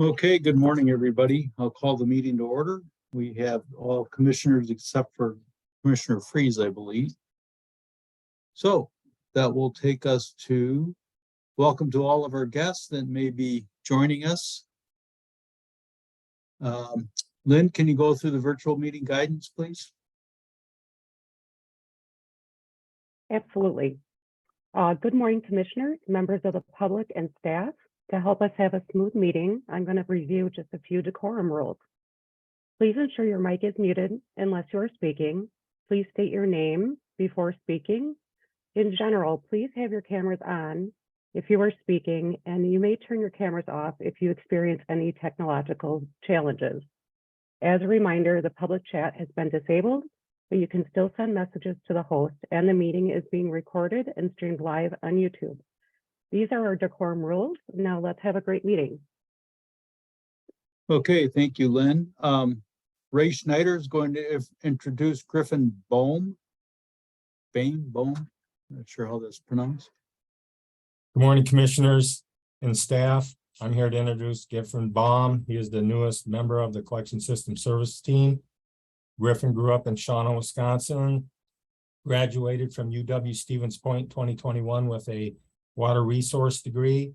Okay, good morning, everybody. I'll call the meeting to order. We have all commissioners except for Commissioner Freeze, I believe. So that will take us to welcome to all of our guests that may be joining us. Lynn, can you go through the virtual meeting guidance, please? Absolutely. Good morning, commissioners, members of the public and staff. To help us have a smooth meeting, I'm going to review just a few decorum rules. Please ensure your mic is muted unless you're speaking. Please state your name before speaking. In general, please have your cameras on if you are speaking, and you may turn your cameras off if you experience any technological challenges. As a reminder, the public chat has been disabled, but you can still send messages to the host, and the meeting is being recorded and streamed live on YouTube. These are our decorum rules. Now let's have a great meeting. Okay, thank you, Lynn. Ray Schneider is going to introduce Griffin Bohm. Bohm, not sure how that's pronounced. Good morning, commissioners and staff. I'm here to introduce Griffin Bohm. He is the newest member of the collection system service team. Griffin grew up in Shawano, Wisconsin, graduated from UW Stevens Point 2021 with a water resource degree.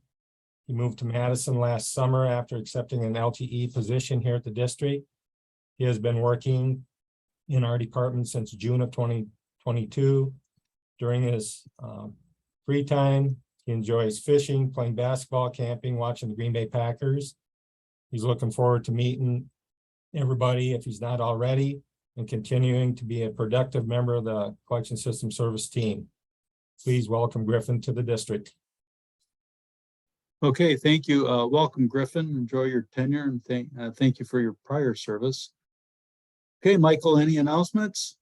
He moved to Madison last summer after accepting an LTE position here at the district. He has been working in our department since June of 2022. During his free time, he enjoys fishing, playing basketball, camping, watching the Green Bay Packers. He's looking forward to meeting everybody if he's not already, and continuing to be a productive member of the collection system service team. Please welcome Griffin to the district. Okay, thank you. Welcome, Griffin. Enjoy your tenure, and thank you for your prior service. Okay, Michael, any announcements?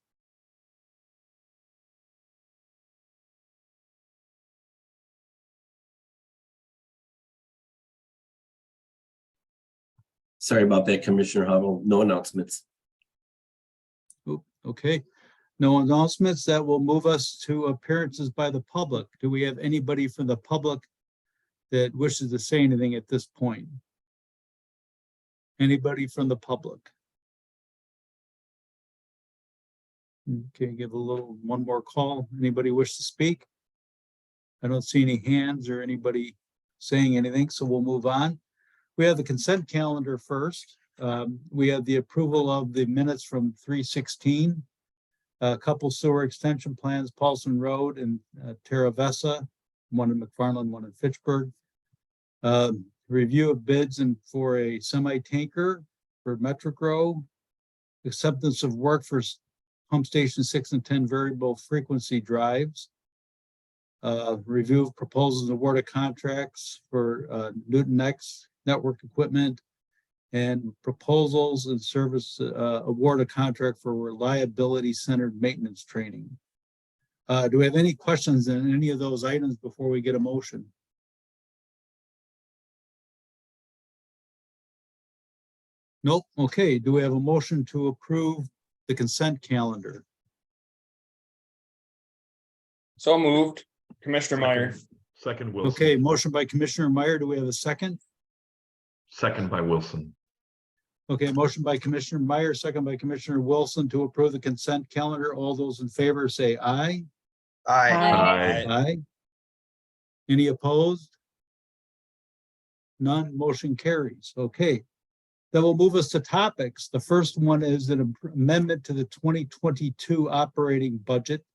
Sorry about that, Commissioner Hubble. No announcements. Oh, okay. No announcements. That will move us to appearances by the public. Do we have anybody from the public that wishes to say anything at this point? Anybody from the public? Okay, give one more call. Anybody wish to speak? I don't see any hands or anybody saying anything, so we'll move on. We have the consent calendar first. We have the approval of the minutes from 3/16. A couple sewer extension plans, Paulson Road and Terra Vesa, one in McFarland, one in Fitchburg. Review of bids and for a semi-tanker for Metrogro. Acceptance of work for pump station 6 and 10 variable frequency drives. Review of proposals and award of contracts for Newton X network equipment, and proposals and service award of contract for reliability centered maintenance training. Do we have any questions on any of those items before we get a motion? Nope. Okay. Do we have a motion to approve the consent calendar? So moved. Commissioner Meyer. Second Wilson. Okay, motion by Commissioner Meyer. Do we have a second? Second by Wilson. Okay, motion by Commissioner Meyer, second by Commissioner Wilson to approve the consent calendar. All those in favor say aye. Aye. Aye. Any opposed? None. Motion carries. Okay. That will move us to topics. The first one is an amendment to the 2022 operating budget,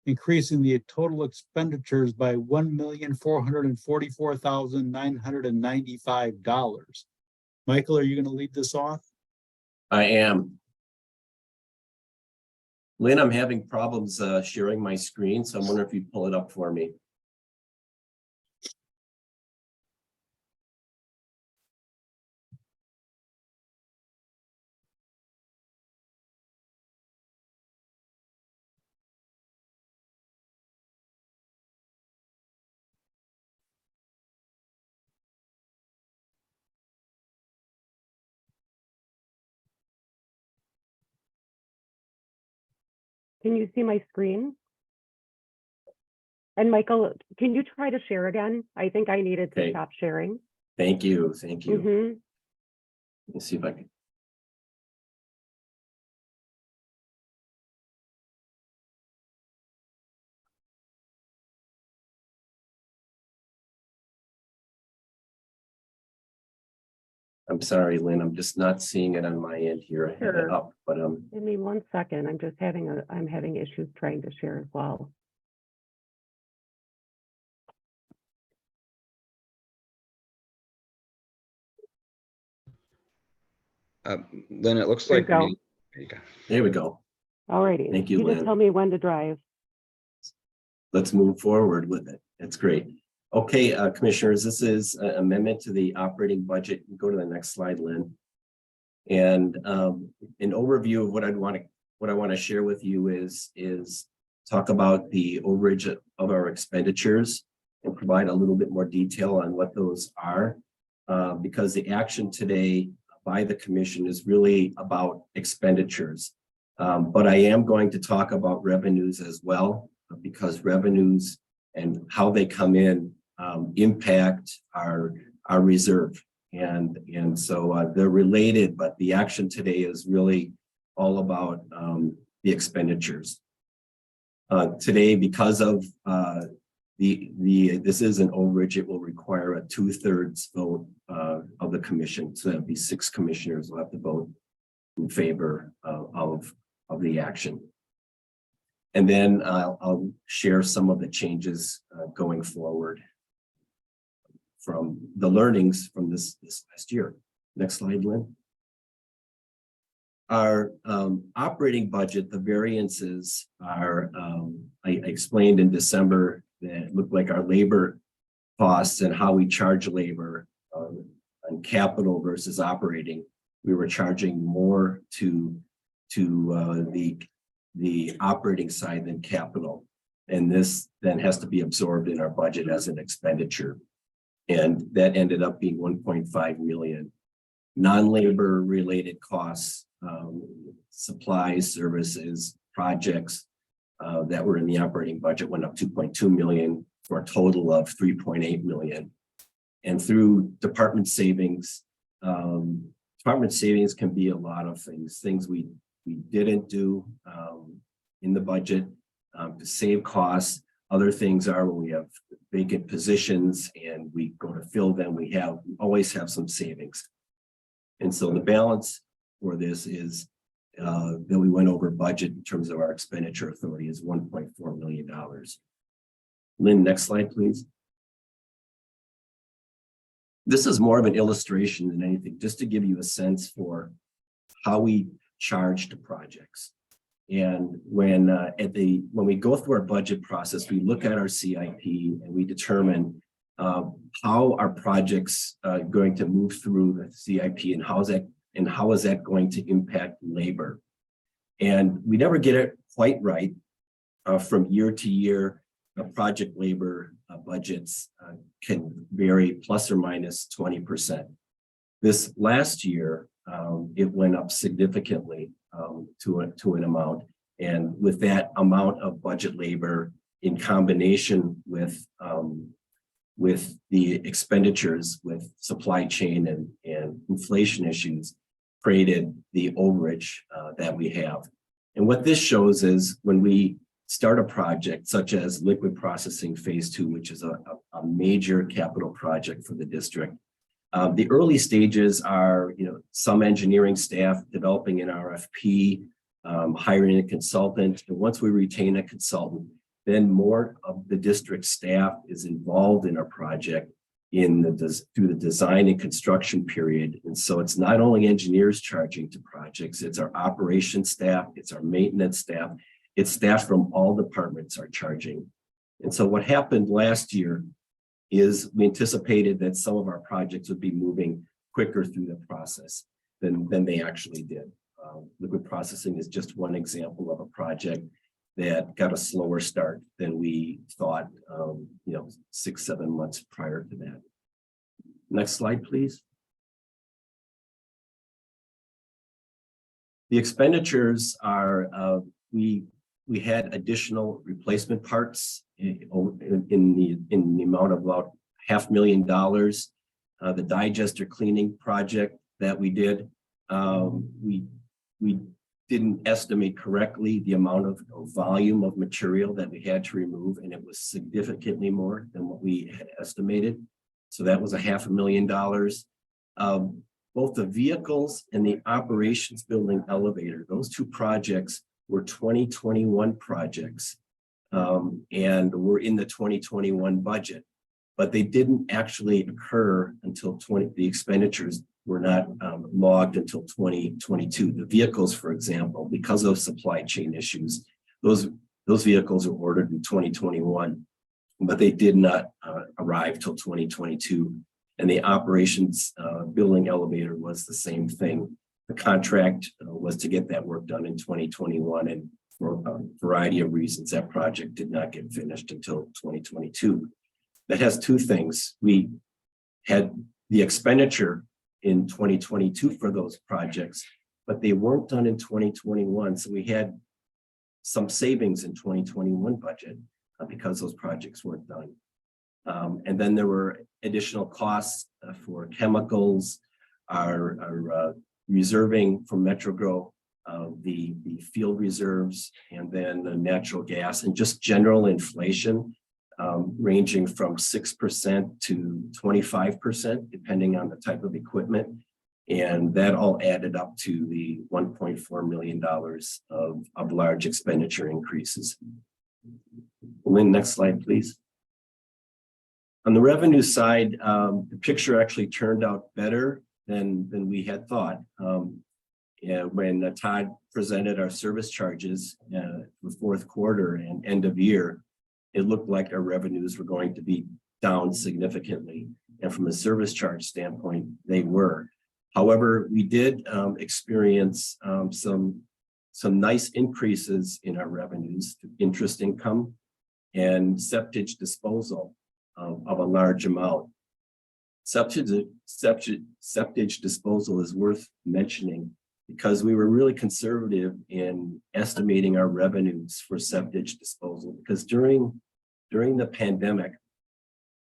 increasing the total expenditures by $1,444,995. Michael, are you going to lead this off? I am. Lynn, I'm having problems sharing my screen, so I'm wondering if you'd pull it up for me. Can you see my screen? And Michael, can you try to share again? I think I needed to Okay. stop sharing. Thank you, thank you. Mhm. Let me see if I can. I'm sorry, Lynn, I'm just not seeing it on my end here. I have it Sure. up, but Give me 1 second. I'm having issues trying to share as well. Lynn, it looks There you like go. there you go. there we go. All righty. Thank you, You just Lynn. tell me when to drive. Let's move forward with it. That's great. Okay, commissioners, this is an amendment to the operating budget. Go to the next slide, Lynn. And an overview of what I want to share with you is talk about the overage of our expenditures and provide a little bit more detail on what those are. Because the action today by the commission is really about expenditures. But I am going to talk about revenues as well, because revenues and how they come in impact our reserve. And so they're related, but the action today is really all about the expenditures. Today, because of this is an overage, it will require a 2/3 vote of the commission. So that'll be 6 commissioners will have to vote in favor of the action. And then I'll share some of the changes going forward from the learnings from this last year. Next slide, Lynn. Our operating budget, the variances are, I explained in December that it looked like our labor costs and how we charge labor on capital versus operating. We were charging more to the operating side than capital. And this then has to be absorbed in our budget as an expenditure. And that ended up being 1.5 million. Non-labor related costs, supplies, services, projects that were in the operating budget went up 2.2 million for a total of 3.8 million. And through department savings can be a lot of things we didn't do in the budget to save costs. Other things are when we have vacant positions and we go to fill them, we always have some savings. And so the balance for this is that we went over budget in terms of our expenditure authority is $1.4 million. Lynn, next slide, please. This is more of an illustration than anything, just to give you a sense for how we charge to projects. And when we go through our budget process, we look at our CIP and we determine how our projects going to move through the CIP and how is that going to impact labor. And we never get it quite right from year to year. Project labor budgets can vary plus or minus 20%. This last year, it went up significantly to an amount. And with that amount of budget labor in combination with the expenditures, with supply chain and inflation issues, created the overage that we have. And what this shows is when we start a project such as liquid processing phase 2, which is a major capital project for the district. The early stages are, some engineering staff developing an RFP, hiring a consultant. And once we retain a consultant, then more of the district staff is involved in our project through the design and construction period. And so it's not only engineers charging to projects, it's our operations staff, it's our maintenance staff, it's staff from all departments are charging. And so what happened last year is we anticipated that some of our projects would be moving quicker through the process than they actually did. Liquid processing is just one example of a project that got a slower start than we thought, 6-7 months prior to that. Next slide, please. The expenditures are, we had additional replacement parts in the amount of about $500,000 the digester cleaning project that we did. We didn't estimate correctly the amount of volume of material that we had to remove, and it was significantly more than what we had estimated. So that was $500,000. Both the vehicles and the operations building elevator, those two projects were 2021 projects, and were in the 2021 budget, but they didn't actually occur until the expenditures were not logged until 2022. The vehicles, for example, because of supply chain issues, those vehicles were ordered in 2021, but they did not arrive till 2022. And the operations building elevator was the same thing. The contract was to get that work done in 2021, and for a variety of reasons, that project did not get finished until 2022. That has two things. We had the expenditure in 2022 for those projects, but they weren't done in 2021. So we had some savings in 2021 budget because those projects weren't done. And then there were additional costs for chemicals, our reserving from MetroGrow, the field reserves, and then the natural gas, and just general inflation, ranging from 6% to 25%, depending on the type of equipment. And that all added up to the $1.4 million of large expenditure increases. Lynn, next slide, please. On the revenue side, the picture actually turned out better than we had thought. When Todd presented our service charges for fourth quarter and end of year, it looked like our revenues were going to be down significantly. And from a service charge standpoint, they were. However, we did experience some nice increases in our revenues, interest income and septage disposal of a large amount. Septage disposal is worth mentioning because we were really conservative in estimating our revenues for septage disposal, because during the pandemic,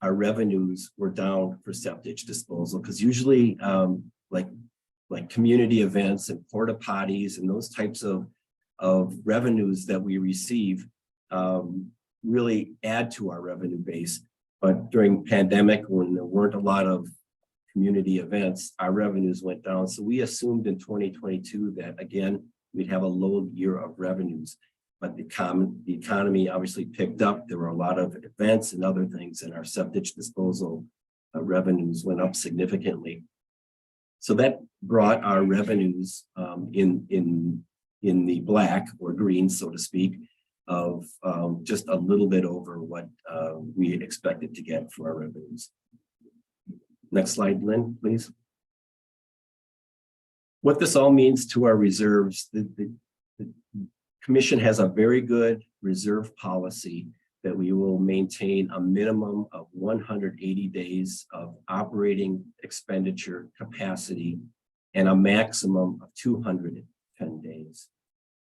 our revenues were down for septage disposal, because usually like community events and porta potties and those types of revenues that we receive really add to our revenue base. But during pandemic, when there weren't a lot of community events, our revenues went down. So we assumed in 2022 that, again, we'd have a low year of revenues. But the economy obviously picked up. There were a lot of events and other things, and our septic disposal revenues went up significantly. So that brought our revenues in the black or green, so to speak, of just a little bit over what we expected to get for our revenues. Next slide, Lynn, please. What this all means to our reserves, the Commission has a very good reserve policy that we will maintain a minimum of 180 days of operating expenditure capacity and a maximum of 210 days.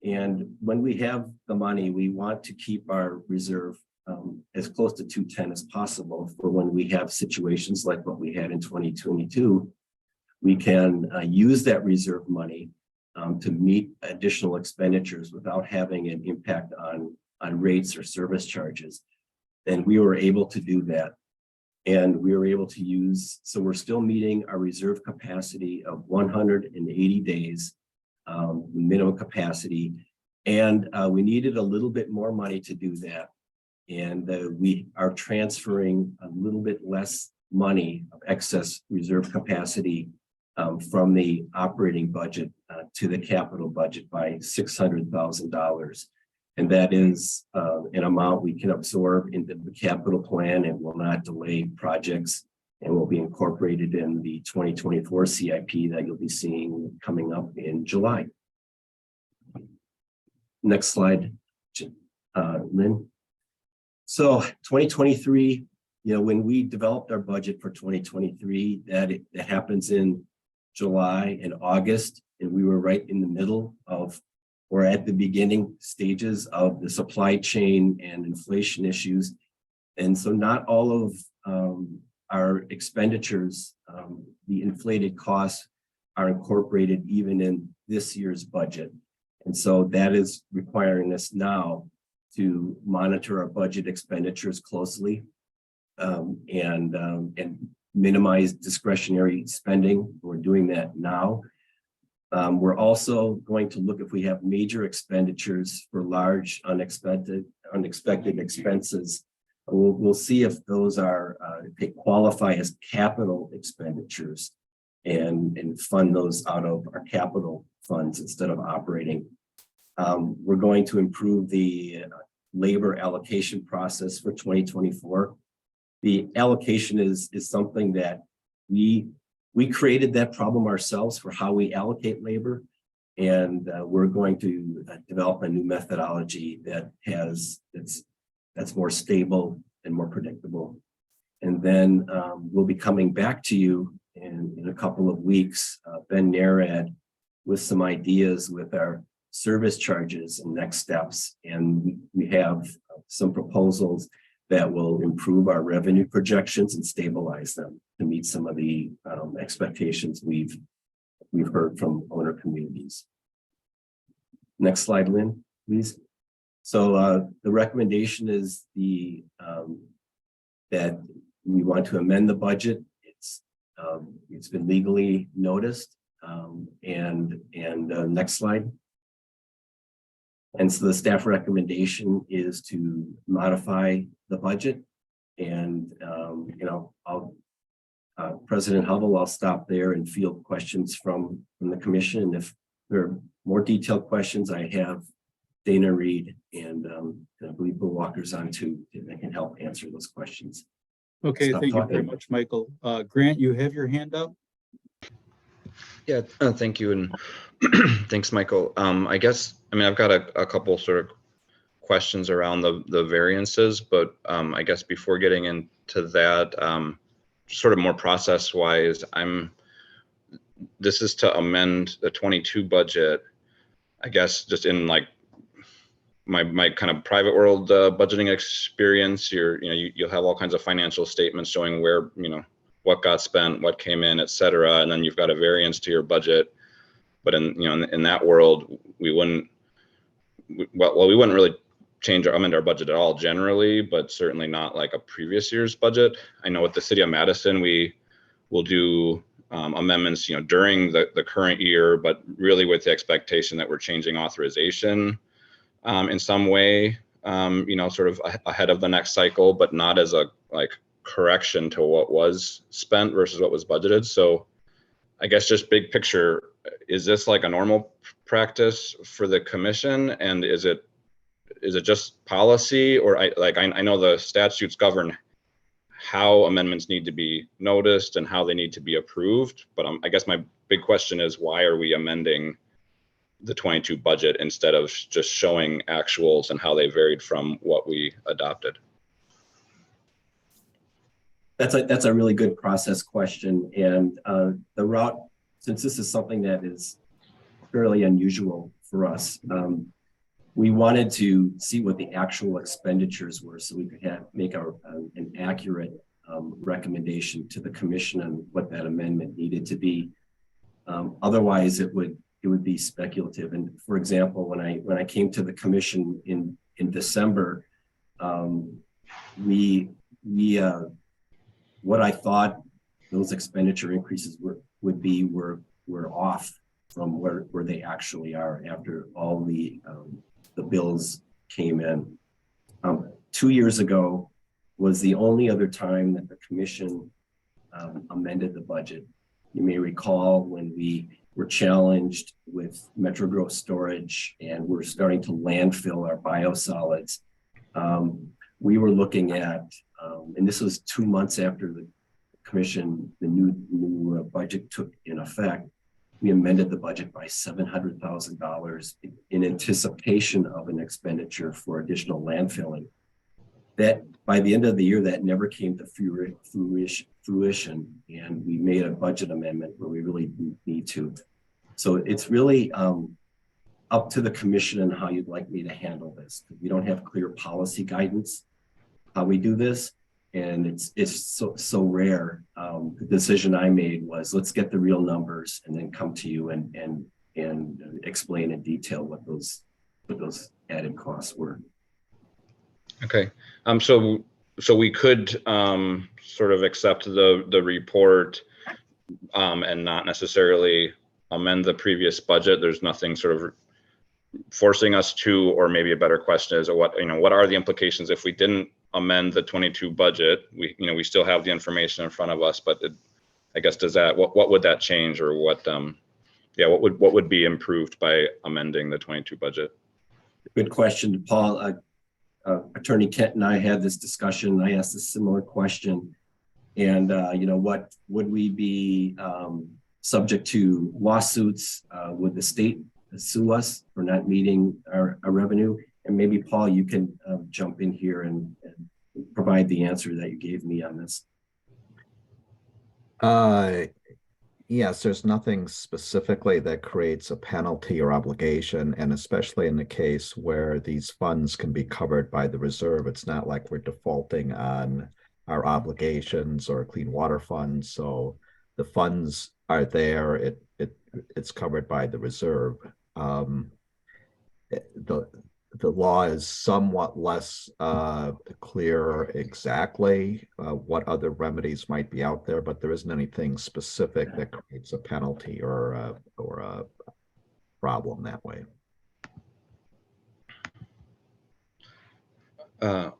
And when we have the money, we want to keep our reserve as close to 210 as possible for when we have situations like what we had in 2022. We can use that reserve money to meet additional expenditures without having an impact on rates or service charges. And we were able to do that. And we were able to use, so we're still meeting our reserve capacity of 180 days, minimum capacity. And we needed a little bit more money to do that. And we are transferring a little bit less money of excess reserve capacity from the operating budget to the capital budget by $600,000. And that is an amount we can absorb into the capital plan and will not delay projects, and will be incorporated in the 2024 CIP that you'll be seeing coming up in July. Next slide, Lynn. So 2023, when we developed our budget for 2023, that happens in July and August, and we were right in the middle of, or at the beginning stages of the supply chain and inflation issues. And so not all of our expenditures, the inflated costs are incorporated even in this year's budget. And so that is requiring us now to monitor our budget expenditures closely and minimize discretionary spending. We're doing that now. We're also going to look if we have major expenditures for large unexpected expenses. We'll see if those are they qualify as capital expenditures and fund those out of our capital funds instead of operating. We're going to improve the labor allocation process for 2024. The allocation is something that we created that problem ourselves for how we allocate labor. And we're going to develop a new methodology that's more stable and more predictable. And then we'll be coming back to you in a couple of weeks, Ben Narad, with some ideas with our service charges and next steps. And we have some proposals that will improve our revenue projections and stabilize them to meet some of the expectations we've heard from owner communities. Next slide, Lynn, please. So the recommendation is that we want to amend the budget. It's been legally noticed. Next slide. And so the staff recommendation is to modify the budget. And President Hubble, I'll stop there and field questions from the commission. If there are more detailed questions, I have Dana Reed and I believe Bill Walker's on too, and they can help answer those questions. Okay, Stop thank you very talking. much, Michael. Grant, you have your hand up? Yeah, thank you. And thanks, Michael. I mean, I've got a couple sort of questions around the variances, but I guess before getting into that, sort of more process wise, this is to amend the 22 budget. I guess just in like my kind of private world budgeting experience, you'll have all kinds of financial statements showing where, what got spent, what came in, et cetera. And then you've got a variance to your budget. But in that world, we wouldn't really amend our budget at all generally, but certainly not like a previous year's budget. I know with the city of Madison, we will do amendments, during the current year, but really with the expectation that we're changing authorization in some way, sort of ahead of the next cycle, but not as a correction to what was spent versus what was budgeted. So I guess just big picture, is this like a normal practice for the commission? And is it just policy, or I know the statutes govern how amendments need to be noticed and how they need to be approved. But I guess my big question is, why are we amending the 22 budget instead of just showing actuals and how they varied from what we adopted? That's a really good process question. And the route, since this is something that is fairly unusual for us, we wanted to see what the actual expenditures were so we could make an accurate recommendation to the commission on what that amendment needed to be. Otherwise, it would be speculative. And for example, when I came to the commission in December, what I thought those expenditure increases were off from where they actually are after all the bills came in. 2 years ago was the only other time that the commission amended the budget. You may recall when we were challenged with Metro Growth Storage and we're starting to landfill our biosolids. We were looking at, and this was 2 months after the commission, the new budget took in effect. We amended the budget by $700,000 in anticipation of an expenditure for additional landfilling. That by the end of the year, that never came to fruition, and we made a budget amendment where we really need to. So it's really up to the commission and how you'd like me to handle this. We don't have clear policy guidance how we do this, and it's so rare. The decision I made was, let's get the real numbers and then come to you and explain in detail what those added costs were. Okay, so we could sort of accept the report and not necessarily amend the previous budget. There's nothing sort of forcing us to, or maybe a better question is, what are the implications if we didn't amend the 22 budget? We still have the information in front of us, but I guess what would that change, or what would be improved by amending the 22 budget? Good question, Paul. Attorney Kent and I had this discussion. I asked a similar question, and what would we be subject to lawsuits? Would the state sue us for not meeting our revenue? And maybe Paul, you can jump in here and provide the answer that you gave me on this. Yes, there's nothing specifically that creates a penalty or obligation, and especially in the case where these funds can be covered by the reserve. It's not like we're defaulting on our obligations or clean water funds. So the funds are there. It's covered by the reserve. The law is somewhat less clear exactly what other remedies might be out there, but there isn't anything specific that creates a penalty or a problem that way.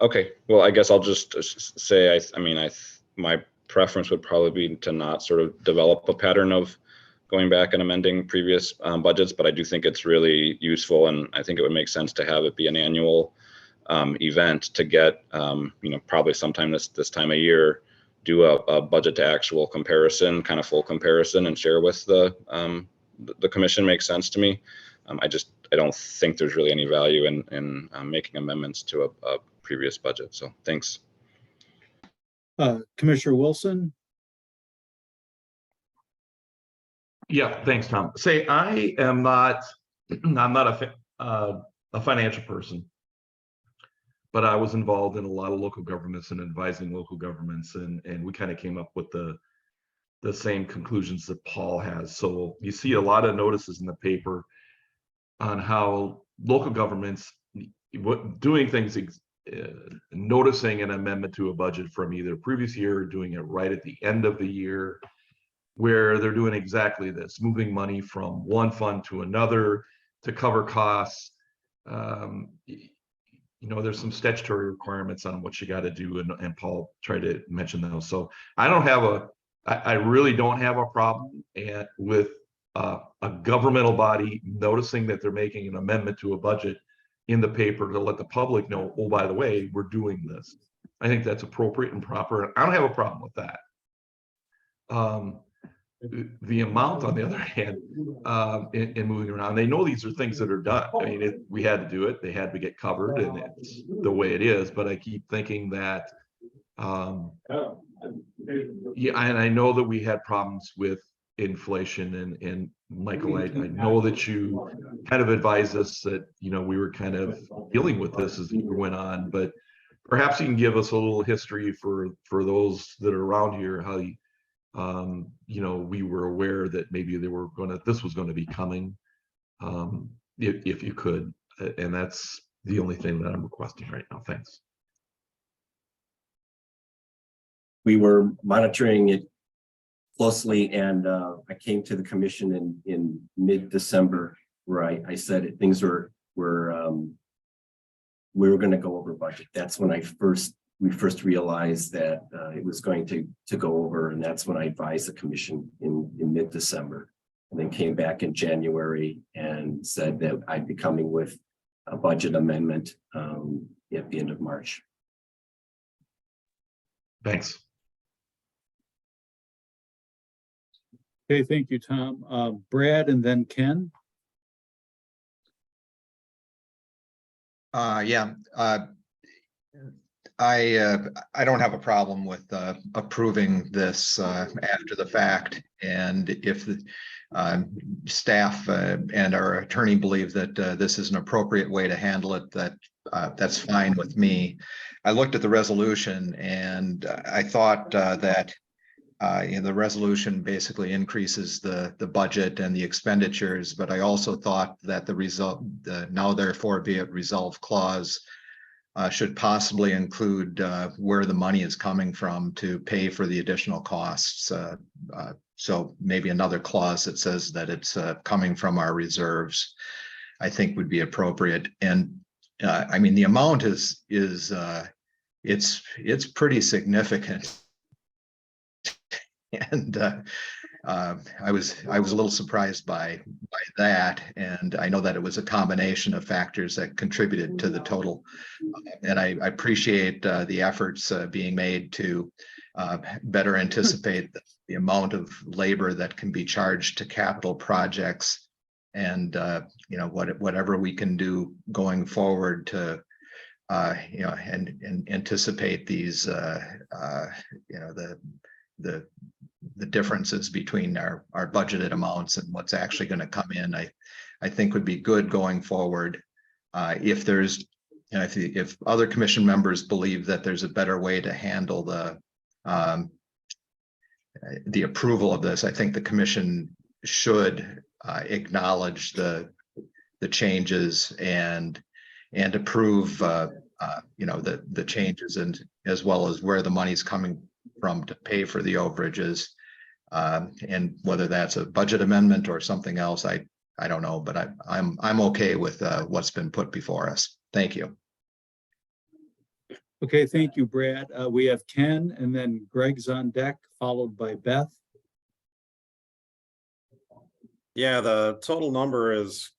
Okay, well, I guess I'll just say, my preference would probably be to not sort of develop a pattern of going back and amending previous budgets, but I do think it's really useful, and I think it would make sense to have it be an annual event to get, probably sometime this time of year, do a budget to actual comparison, kind of full comparison, and share with the commission. Makes sense to me. I don't think there's really any value in making amendments to a previous budget. So thanks. Commissioner Wilson? Yeah, thanks, Tom. I'm not a financial person, but I was involved in a lot of local governments and advising local governments, and we kind of came up with the same conclusions that Paul has. So you see a lot of notices in the paper on how local governments doing things, noticing an amendment to a budget from either previous year or doing it right at the end of the year, where they're doing exactly this, moving money from one fund to another to cover costs. There's some statutory requirements on what you got to do, and Paul tried to mention those. So I really don't have a problem with a governmental body noticing that they're making an amendment to a budget in the paper to let the public know, oh, by the way, we're doing this. I think that's appropriate and proper. I don't have a problem with that. The amount, on the other hand, in moving around, they know these are things that are done. I mean, we had to do it. They had to get covered, and it's the way it is. But I keep thinking that, and I know that we had problems with inflation, and Michael, I know that you kind of advised us that, we were kind of dealing with this as we went on, but perhaps you can give us a little history for those that are around here, how we were aware that maybe this was going to be coming, if you could, and that's the only thing that I'm requesting right now. Thanks. We were monitoring it closely, and I came to the commission in mid-December, where I said things we were going to go over budget. That's when we first realized that it was going to go over, and that's when I advised the commission in mid-December, and then came back in January and said that I'd be coming with a budget amendment at the end of March. Thanks. Okay, thank you, Tom. Brad and then Ken. Yeah, I don't have a problem with approving this after the fact, and if the staff and our attorney believe that this is an appropriate way to handle it, that's fine with me. I looked at the resolution and I thought that the resolution basically increases the budget and the expenditures, but I also thought that the now therefore be it resolved clause should possibly include where the money is coming from to pay for the additional costs. So maybe another clause that says that it's coming from our reserves, I think would be appropriate. And I mean, the amount is it's pretty significant. And I was a little surprised by that, and I know that it was a combination of factors that contributed to the total. And I appreciate the efforts being made to better anticipate the amount of labor that can be charged to capital projects, and whatever we can do going forward to and anticipate these the differences between our budgeted amounts and what's actually going to come in, I think would be good going forward. If there's, if other commission members believe that there's a better way to handle the approval of this, I think the commission should acknowledge the changes and approve the changes, and as well as where the money's coming from to pay for the overages, and whether that's a budget amendment or something else, I don't know, but I'm okay with what's been put before us. Thank you. Okay, thank you, Brad. We have Ken, and then Greg's on deck, followed by Beth. Yeah, the total number is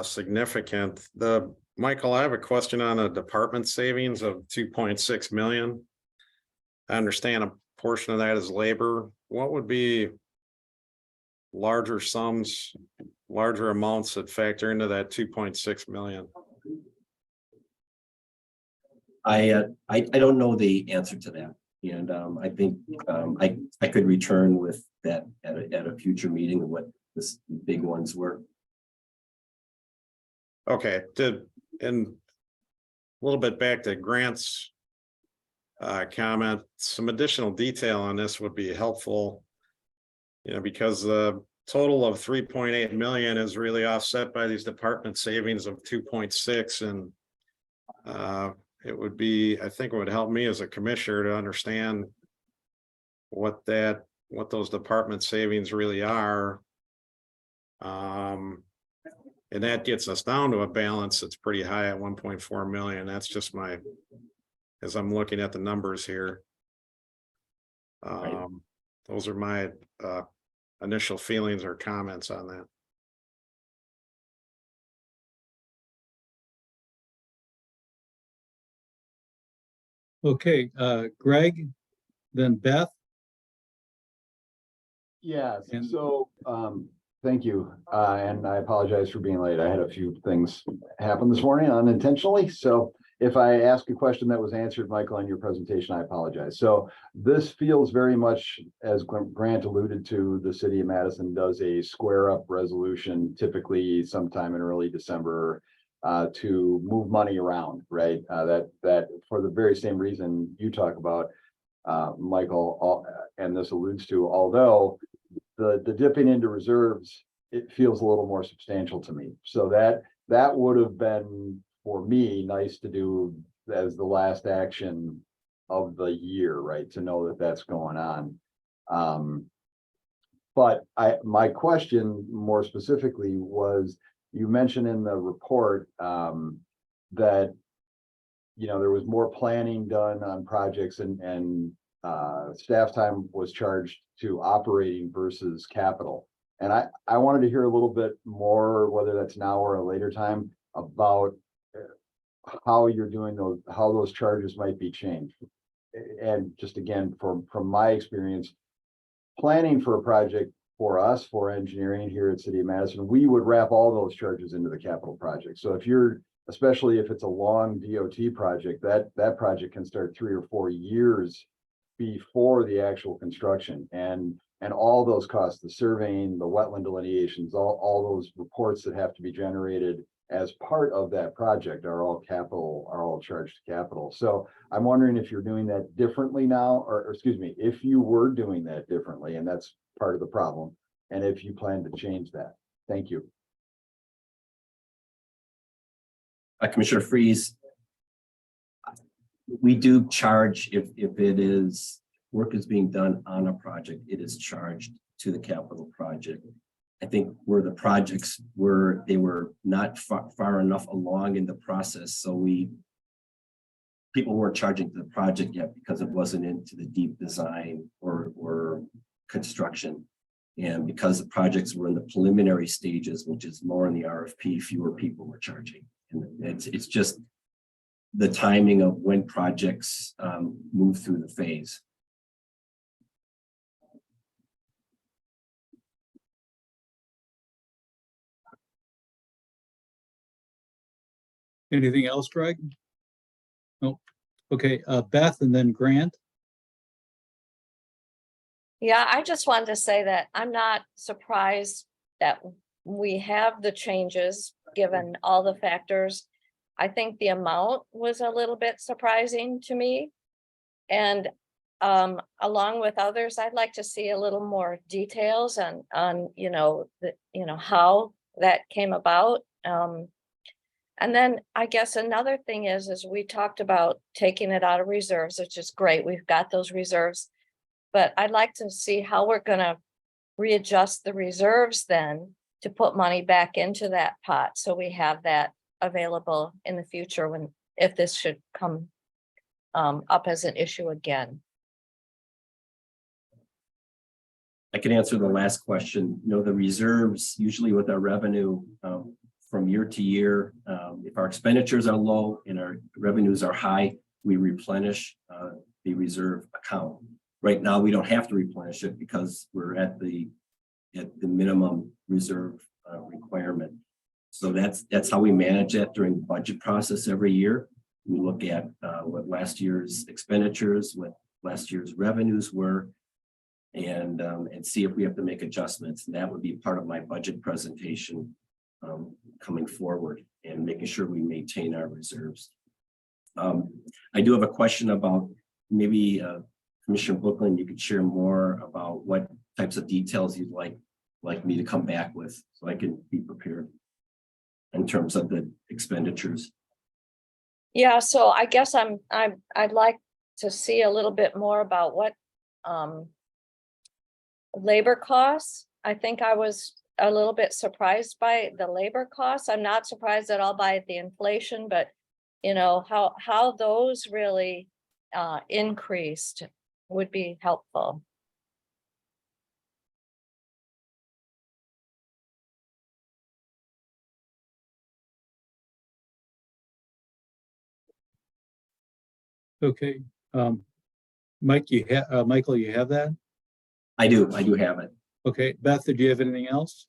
significant. Michael, I have a question on a department savings of 2.6 million. I understand a portion of that is labor. What would be larger sums, larger amounts that factor into that 2.6 million? I don't know the answer to that, and I think I could return with that at a future meeting of what the big ones were. Okay, and a little bit back to Grant's comment, some additional detail on this would be helpful, because the total of 3.8 million is really offset by these department savings of 2.6, and I think it would help me as a commissioner to understand what those department savings really are. And that gets us down to a balance that's pretty high at 1.4 million. That's just as I'm looking at the numbers here. Those are my initial feelings or comments on that. Okay, Greg, then Beth. Yes, And- so thank you. And I apologize for being late. I had a few things happen this morning unintentionally. So if I ask a question that was answered, Michael, in your presentation, I apologize. So this feels very much, as Grant alluded to, the city of Madison does a square up resolution, typically sometime in early December, to move money around, right? That for the very same reason you talk about, Michael, and this alludes to, although the dipping into reserves, it feels a little more substantial to me. So that would have been, for me, nice to do as the last action of the year, right? To know that that's going on. But my question more specifically was, you mentioned in the report that there was more planning done on projects and staff time was charged to operating versus capital. And I wanted to hear a little bit more, whether that's now or a later time, about how you're doing how those charges might be changed. And just again, from my experience, planning for a project for us, for engineering here at City of Madison, we would wrap all those charges into the capital project. So especially if it's a long DOT project, that project can start 3 or 4 years before the actual construction, and all those costs, the surveying, the wetland delineations, all those reports that have to be generated as part of that project are all charged to capital. So I'm wondering if you're doing that differently now, or excuse me, if you were doing that differently, and that's part of the problem, and if you plan to change that. Thank you. Commissioner Freeze, we do charge if it is work is being done on a project, it is charged to the capital project. I think where the projects were, they were not far enough along in the process, so people weren't charging to the project yet because it wasn't into the deep design or construction. And because the projects were in the preliminary stages, which is more in the RFP, fewer people were charging. And it's just the timing of when projects move through the phase. Anything else, Greg? No. Okay, Beth and then Grant. Yeah, I just wanted to say that I'm not surprised that we have the changes, given all the factors. I think the amount was a little bit surprising to me. And along with others, I'd like to see a little more details on how that came about. And then I guess another thing is we talked about taking it out of reserves, which is great. We've got those reserves. But I'd like to see how we're going to readjust the reserves then to put money back into that pot. So we have that available in the future if this should come up as an issue again. I can answer the last question. The reserves, usually with our revenue from year to year, if our expenditures are low and our revenues are high, we replenish the reserve account. Right now, we don't have to replenish it because we're at the minimum reserve requirement. So that's how we manage that during the budget process every year. We look at what last year's expenditures, what last year's revenues were, and see if we have to make adjustments. And that would be part of my budget presentation coming forward and making sure we maintain our reserves. I do have a question about maybe Commissioner Brooklyn, you could share more about what types of details you'd like me to come back with so I can be prepared in terms of the expenditures. Yeah, so I guess I'd like to see a little bit more about what labor costs. I think I was a little bit surprised by the labor costs. I'm not surprised at all by the inflation, but how those really increased would be helpful. Okay, Michael, you have that? I do have it. Okay, Beth, did you have anything else?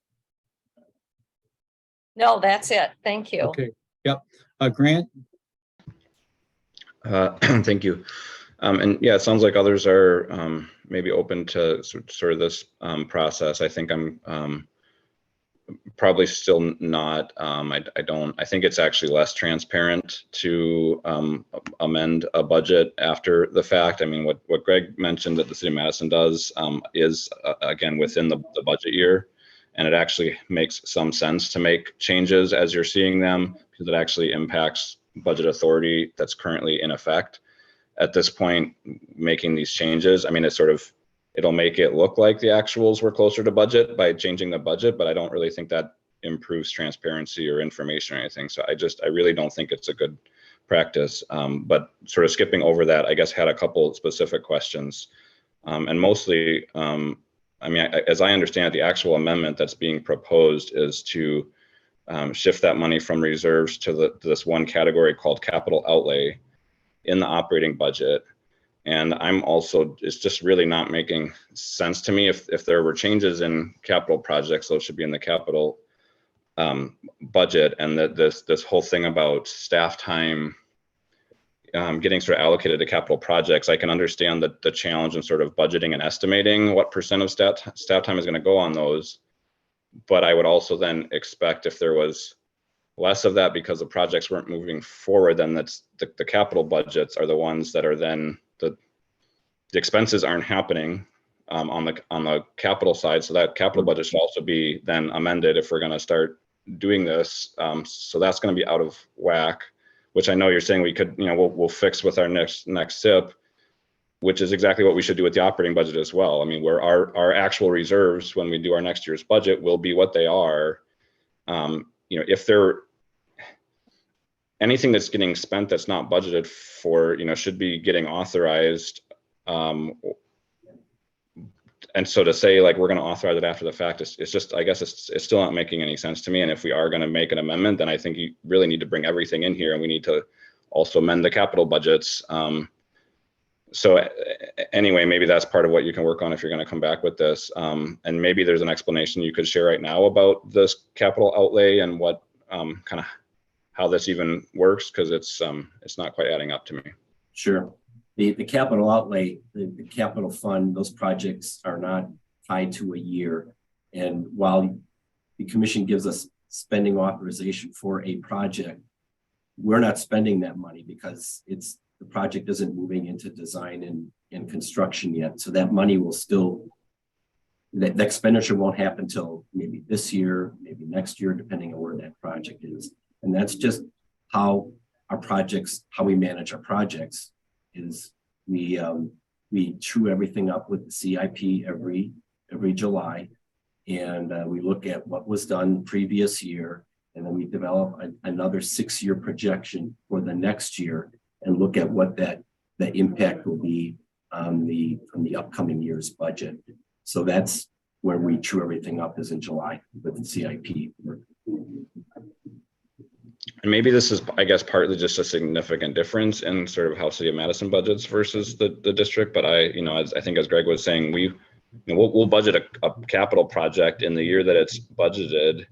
No, that's it. Thank you. Okay, yep. Grant? Thank you. And yeah, it sounds like others are maybe open to sort of this process. I think I'm probably still not. I think it's actually less transparent to amend a budget after the fact. I mean, what Greg mentioned that the city of Madison does is again within the budget year, and it actually makes some sense to make changes as you're seeing them because it actually impacts budget authority that's currently in effect. At this point, making these changes, I mean, it'll make it look like the actuals were closer to budget by changing the budget, but I don't really think that improves transparency or information or anything. So I really don't think it's a good practice. But sort of skipping over that, I guess had a couple specific questions. And mostly, I mean, as I understand it, the actual amendment that's being proposed is to shift that money from reserves to this one category called capital outlay in the operating budget. And it's just really not making sense to me. If there were changes in capital projects, those should be in the capital budget. And that this whole thing about staff time getting sort of allocated to capital projects, I can understand the challenge in sort of budgeting and estimating what % of staff time is going to go on those. But I would also then expect if there was less of that because the projects weren't moving forward, then that's the capital budgets are the ones that are then the expenses aren't happening on the capital side. So that capital budget should also be then amended if we're going to start doing this. So that's going to be out of whack, which I know you're saying we could, we'll fix with our next SIP, which is exactly what we should do with the operating budget as well. I mean, where our actual reserves when we do our next year's budget will be what they are. If they're anything that's getting spent that's not budgeted for, should be getting authorized. And so to say like we're going to authorize it after the fact, it's just, I guess it's still not making any sense to me. And if we are going to make an amendment, then I think you really need to bring everything in here, and we need to also amend the capital budgets. So anyway, maybe that's part of what you can work on if you're going to come back with this. And maybe there's an explanation you could share right now about this capital outlay and what kind of how this even works, because it's not quite adding up to me. Sure. The capital outlay, the capital fund, those projects are not tied to a year. And while the commission gives us spending authorization for a project, we're not spending that money because the project isn't moving into design and construction yet. So that money will still, the expenditure won't happen until maybe this year, maybe next year, depending on where that project is. And that's just how how we manage our projects is we true everything up with the CIP every July. And we look at what was done previous year, and then we develop another 6-year projection for the next year and look at what that impact will be on the upcoming year's budget. So that's where we true everything up, is in July with the CIP. And maybe this is, I guess, partly just a significant difference in sort of how City of Madison budgets versus the district. But I think as Greg was saying, we'll budget a capital project in the year that it's budgeted.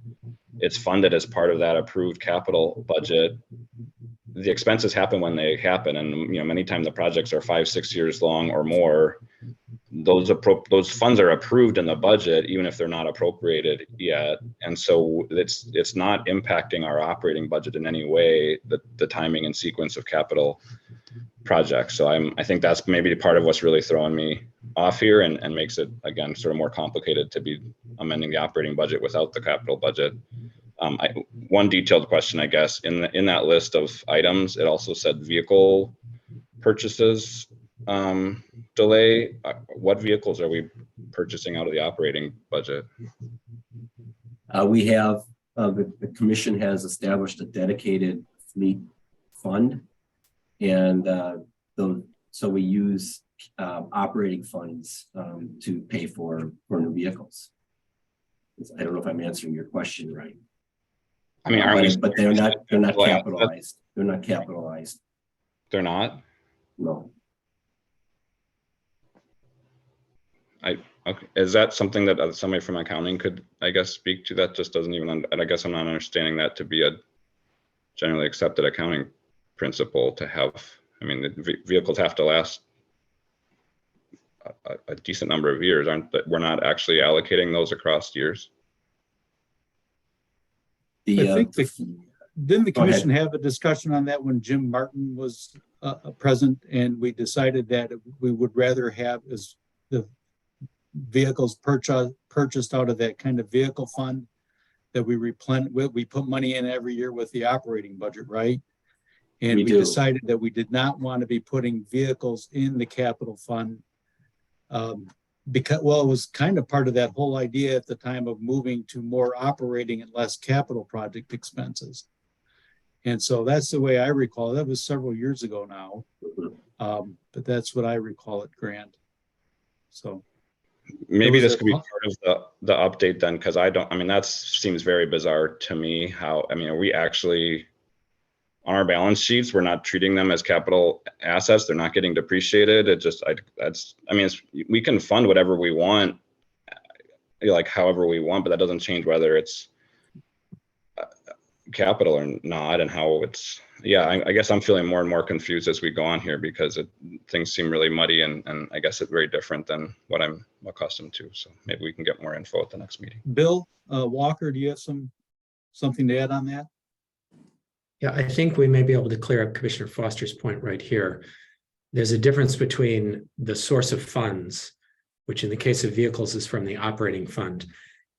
It's funded as part of that approved capital budget. The expenses happen when they happen, and many times the projects are 5-6 years long or more. Those funds are approved in the budget, even if they're not appropriated yet, and so it's not impacting our operating budget in any way. The timing and sequence of capital projects. So I think that's maybe part of what's really throwing me off here and makes it again sort of more complicated to be amending the operating budget without the capital budget. One detailed question, I guess, in that list of items, it also said vehicle purchases delay. What vehicles are we purchasing out of the operating budget? We have the commission has established a dedicated fleet fund, and so we use operating funds to pay for new vehicles. I don't know if I'm answering your question right. I mean, but they're not capitalized. They're not capitalized. They're not? No. Okay. Is that something that somebody from accounting could, I guess, speak to? That just doesn't even, I guess I'm not understanding that to be a generally accepted accounting principle to have. I mean, the vehicles have to last a decent number of years, aren't that? We're not actually allocating those across years. I think didn't the commission have a discussion on that when Jim Martin was present, and we decided that we would rather have as the vehicles purchased out of that kind of vehicle fund that we put money in every year with the operating budget, right? And we decided that we did not want to be putting vehicles in the capital fund because, well, it was kind of part of that whole idea at the time of moving to more operating and less capital project expenses. And so that's the way I recall. That was several years ago now, but that's what I recall it, Grant. So maybe this could be part of the update then, because that seems very bizarre to me. How, are we actually on our balance sheets, we're not treating them as capital assets? They're not getting depreciated. It just, we can fund whatever we want, like however we want, but that doesn't change whether it's capital or not, and how it's, I guess I'm feeling more and more confused as we go on here, because things seem really muddy, and I guess it's very different than what I'm accustomed to. So maybe we can get more info at the next meeting. Bill Walker, do you have something to add on that? Yeah, I think we may be able to clear up Commissioner Foster's point right here. There's a difference between the source of funds, which in the case of vehicles is from the operating fund,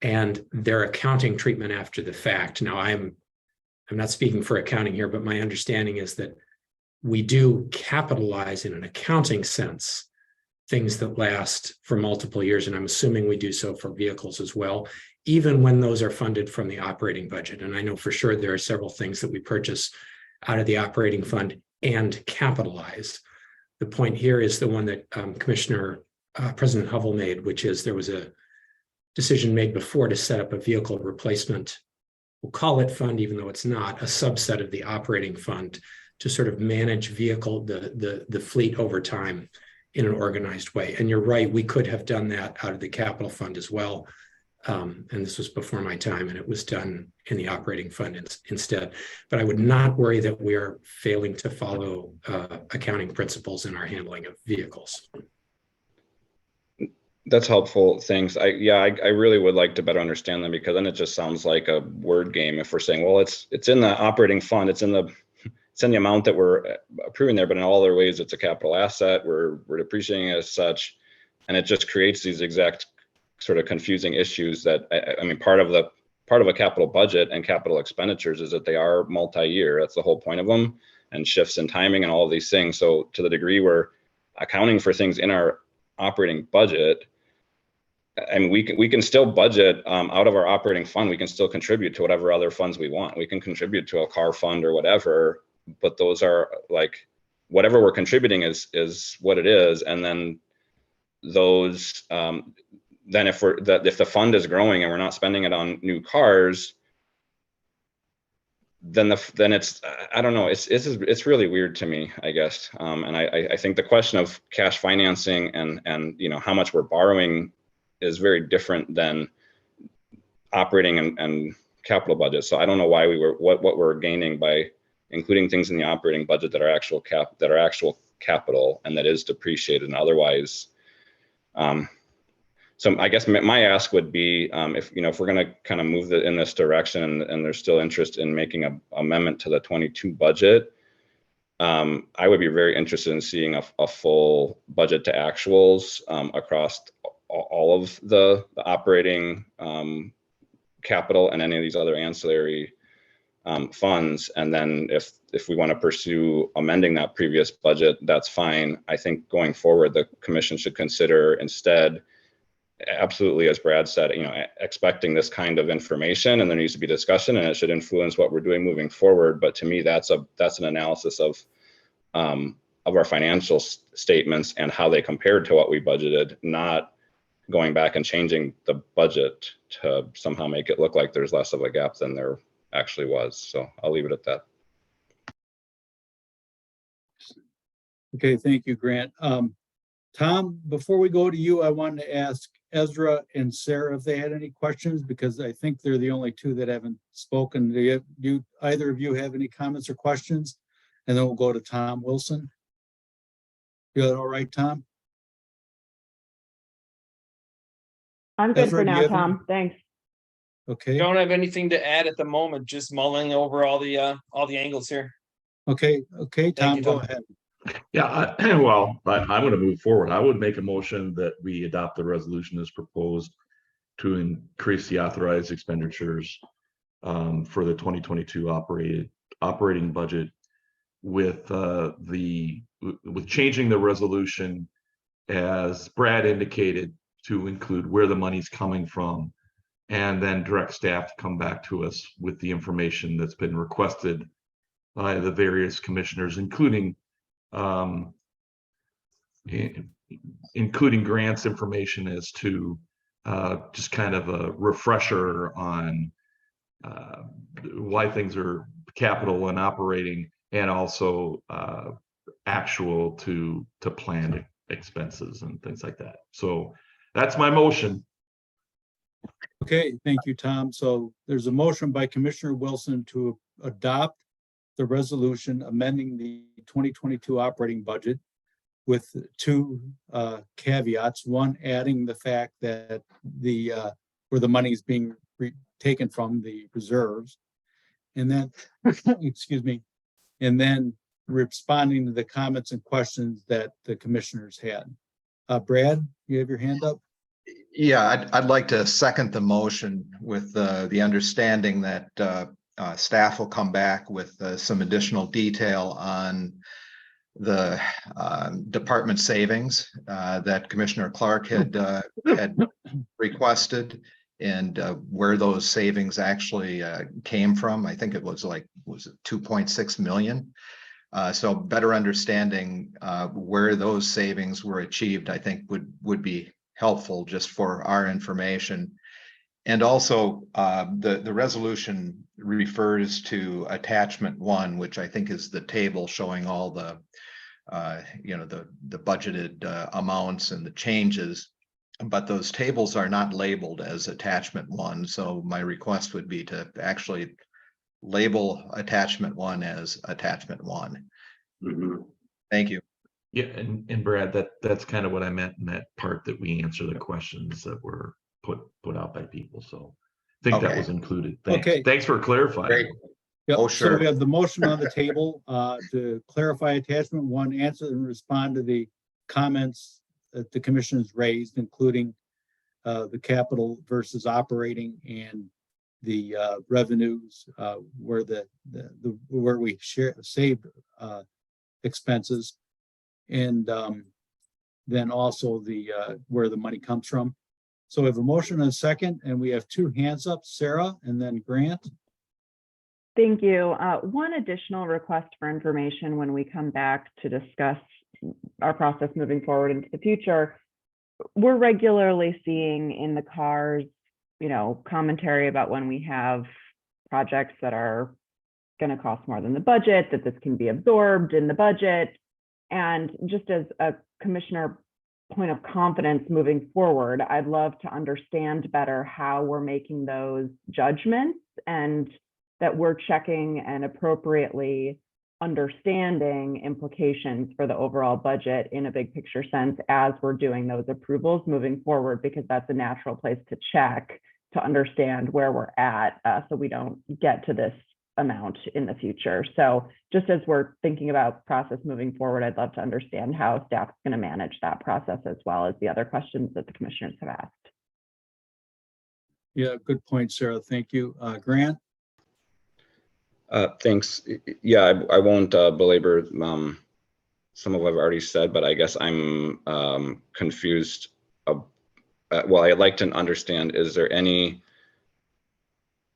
and their accounting treatment after the fact. Now, I'm not speaking for accounting here, but my understanding is that we do capitalize in an accounting sense things that last for multiple years, and I'm assuming we do so for vehicles as well, even when those are funded from the operating budget. And I know for sure there are several things that we purchase out of the operating fund and capitalize. The point here is the one that President Hovell made, which is there was a decision made before to set up a vehicle replacement, we'll call it fund, even though it's not, a subset of the operating fund to sort of manage the fleet over time in an organized way. And you're right, we could have done that out of the capital fund as well. And this was before my time, and it was done in the operating fund instead. But I would not worry that we are failing to follow accounting principles in our handling of vehicles. That's helpful. Thanks. I really would like to better understand them, because then it just sounds like a word game if we're saying, well, it's in the operating fund, it's in the amount that we're approving there, but in all other ways it's a capital asset. We're depreciating it as such, and it just creates these exact sort of confusing issues that I mean, part of a capital budget and capital expenditures is that they are multi-year. That's the whole point of them, and shifts in timing and all of these things. So to the degree we're accounting for things in our operating budget, and we can still budget out of our operating fund. We can still contribute to whatever other funds we want. We can contribute to a car fund or whatever, but those are like, whatever we're contributing is what it is. And then those, then if the fund is growing and we're not spending it on new cars, then it's, I don't know, it's really weird to me, I guess. And I think the question of cash financing and you know, how much we're borrowing is very different than operating and capital budget. So I don't know why what we're gaining by including things in the operating budget that are actual capital and that is depreciated and otherwise. So I guess my ask would be, if we're going to kind of move in this direction and there's still interest in making an amendment to the 22 budget, I would be very interested in seeing a full budget to actuals across all of the operating capital and any of these other ancillary funds. And then if we want to pursue amending that previous budget, that's fine. I think going forward, the commission should consider instead, absolutely, as Brad said, expecting this kind of information, and there needs to be discussion, and it should influence what we're doing moving forward. But to me, that's an analysis of our financial statements and how they compared to what we budgeted, not going back and changing the budget to somehow make it look like there's less of a gap than there actually was. So I'll leave it at that. Okay, thank you, Grant. Tom, before we go to you, I wanted to ask Ezra and Sarah if they had any questions, because I think they're the only two that haven't spoken. Do either of you have any comments or questions? And then we'll go to Tom Wilson. You all right, Tom? I'm good Ezra, for do you now, have any- Tom. Thanks. Okay, Don't have anything to add at the moment, just mulling over all the angles here. okay, Tom, you, go Tom. ahead. Yeah, I'm going to move forward. I would make a motion that we adopt the resolution as proposed to increase the authorized expenditures for the 2022 operating budget with changing the resolution, as Brad indicated, to include where the money's coming from, and then direct staff to come back to us with the information that's been requested by the various commissioners, including Grant's information as to just kind of a refresher on why things are capital and operating, and also actual to planned expenses and things like that. So that's my motion. Okay, thank you, Tom. So there's a motion by Commissioner Wilson to adopt the resolution amending the 2022 operating budget with two caveats. One, adding the fact that where the money is being taken from, the reserves, and then, excuse me, and then responding to the comments and questions that the commissioners had. Brad, you have your hand up? Yeah, I'd like to second the motion with the understanding that staff will come back with some additional detail on the department savings that Commissioner Clark had requested, and where those savings actually came from. I think it was like, was it 2.6 million? So better understanding where those savings were achieved, I think would be helpful just for our information. And also the resolution refers to attachment 1, which I think is the table showing all the the budgeted amounts and the changes. But those tables are not labeled as attachment 1. So my request would be to actually label attachment 1 as attachment 1. Mhm. Thank you. Yeah, and Brad, that's kind of what I meant in that part, that we answer the questions that were put out by people. So I think that Okay. was included. Thanks. Okay. Thanks for clarifying. Great. Yep. Oh, So sure. we have the motion on the table to clarify attachment 1, answer and respond to the comments that the commissioners raised, including the capital versus operating and the revenues, where where we save expenses, and then also the where the money comes from. So we have a motion and a second, and we have 2 hands up, Sarah and then Grant. Thank you. One additional request for information when we come back to discuss our process moving forward into the future. We're regularly seeing in the cars, commentary about when we have projects that are going to cost more than the budget, that this can be absorbed in the budget. And just as a commissioner point of confidence moving forward, I'd love to understand better how we're making those judgments, and that we're checking and appropriately understanding implications for the overall budget in a big picture sense as we're doing those approvals moving forward, because that's a natural place to check to understand where we're at, so we don't get to this amount in the future. So just as we're thinking about process moving forward, I'd love to understand how staff is going to manage that process, as well as the other questions that the commissioners have asked. Yeah, good point, Sarah. Thank you. Grant? Thanks. Yeah, I won't belabor some of what I've already said, but I guess I'm confused. Well, I'd like to understand,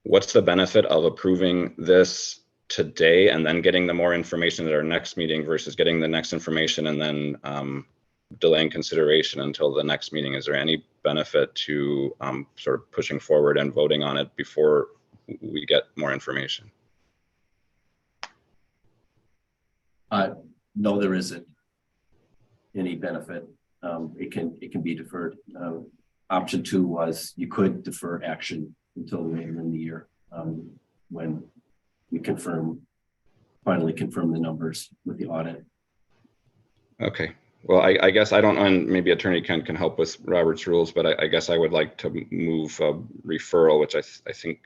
what's the benefit of approving this today and then getting the more information at our next meeting versus getting the next information and then delaying consideration until the next meeting? Is there any benefit to sort of pushing forward and voting on it before we get more information? No, there isn't any benefit. It can be deferred. Option 2 was you could defer action until later in the year, when we finally confirm the numbers with the audit. Okay. Well, I guess I don't know, and maybe Attorney Kent can help with Robert's rules, but I guess I would like to move referral, which I think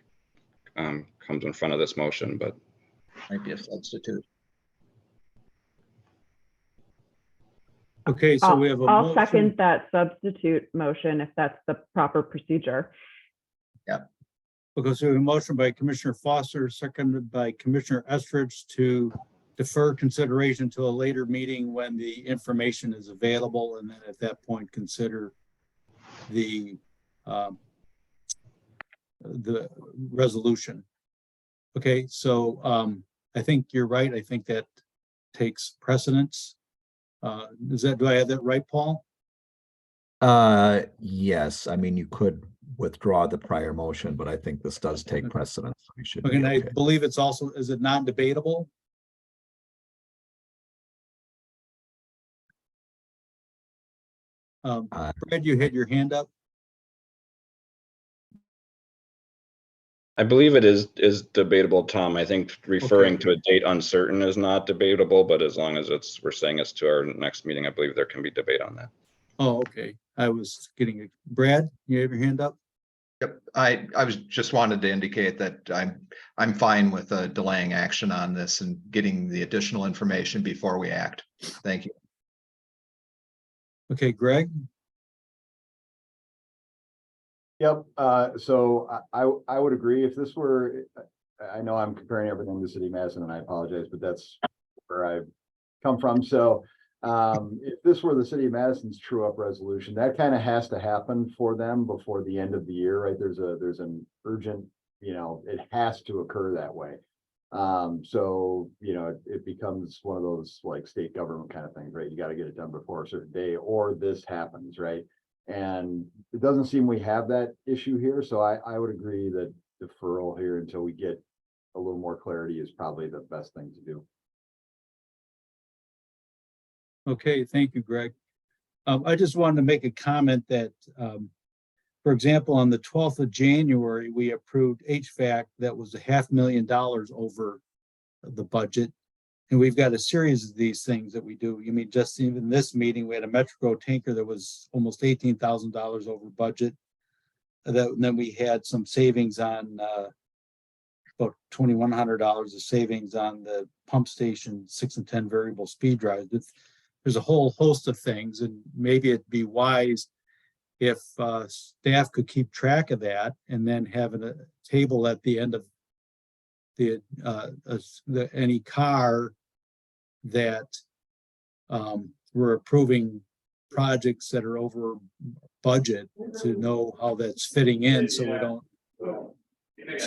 comes in front of this motion, but Might be a substitute. Okay, so we have a I'll motion. second that substitute motion if that's the proper procedure. Okay, so we have a motion by Commissioner Foster, seconded by Commissioner Estridge to defer consideration to a later meeting when the information is available, and then at that point consider the resolution. Okay, so I think you're right. I think that takes precedence. Do I have that right, Paul? Yes, I mean, you could withdraw the prior motion, but I think this does take precedence. So we should Okay, be and I okay. believe it's also, is it non-debatable? Brad, you had your hand up. I believe it is debatable, Tom. I think referring to a date uncertain is not debatable, but as long as we're saying it's to our next meeting, I believe there can be debate on that. Oh, okay. I was getting it. Brad, you have your hand up? Yep, I was just wanted to indicate that I'm fine with delaying action on this and getting the additional information before we act. Thank you. Okay, Greg? Yep, so I would agree if this were, I know I'm comparing everything to City of Madison and I apologize, but that's where I've come from. So if this were the City of Madison's true up resolution, that kind of has to happen for them before the end of the year, right? There's an urgent, it has to occur that way. So, it becomes one of those like state government kind of things, right? You got to get it done before a certain day or this happens, right? And it doesn't seem we have that issue here. So I would agree that deferral here until we get a little more clarity is probably the best thing to do. Okay, thank you, Greg. I just wanted to make a comment that, for example, on the 12th of January, we approved HVAC that was $500,000 over the budget. And we've got a series of these things that we do. You mean, just even this meeting, we had a Metroco tanker that was almost $18,000 over budget. Then we had some savings on about $2,100 of savings on the pump station 6 and 10 variable speed drives. There's a whole host of things, and maybe it'd be wise if staff could keep track of that and then have a table at the end of any car that we're approving projects that are over budget to know how that's fitting in, so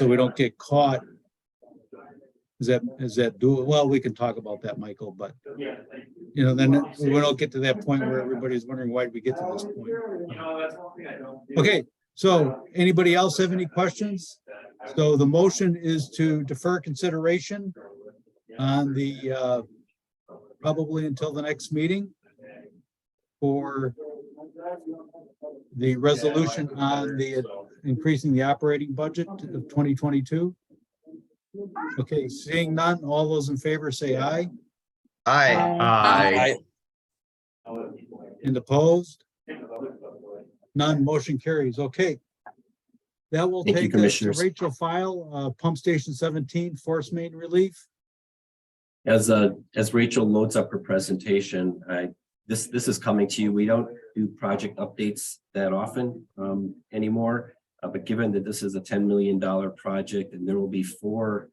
we don't get caught. Is that doable? Well, we can talk about that, Michael, but then we don't get to that point where everybody's wondering why did we get to this point. Okay, so anybody else have any questions? So the motion is to defer consideration on the probably until the next meeting for the resolution on the increasing the operating budget of 2022. Okay, seeing none, all those in favor say aye. Aye. And opposed? None, motion carries. Okay. That will Thank you, take us to Commissioners. Rachel File, Pump Station 17, Forcemain relief. As Rachel loads up her presentation, this is coming to you. We don't do project updates that often anymore. But given that this is a $10 million project and there will be 4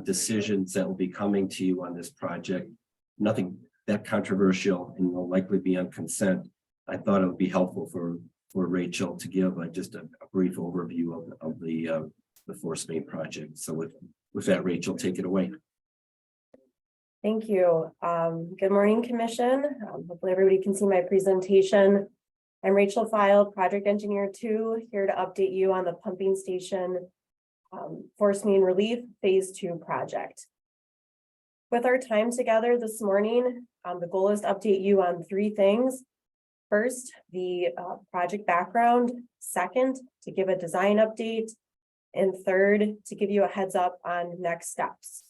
decisions that will be coming to you on this project, nothing that controversial and will likely be on consent, I thought it would be helpful for Rachel to give just a brief overview of the Forcemain project. So with that, Rachel, take it away. Thank you. Good morning, Commission. Hopefully everybody can see my presentation. I'm Rachel File, Project Engineer 2, here to update you on the pumping station Forcemain Relief Phase 2 project. With our time together this morning, the goal is to update you on 3 things. First, the project background. Second, to give a design update. And third, to give you a heads up on next steps.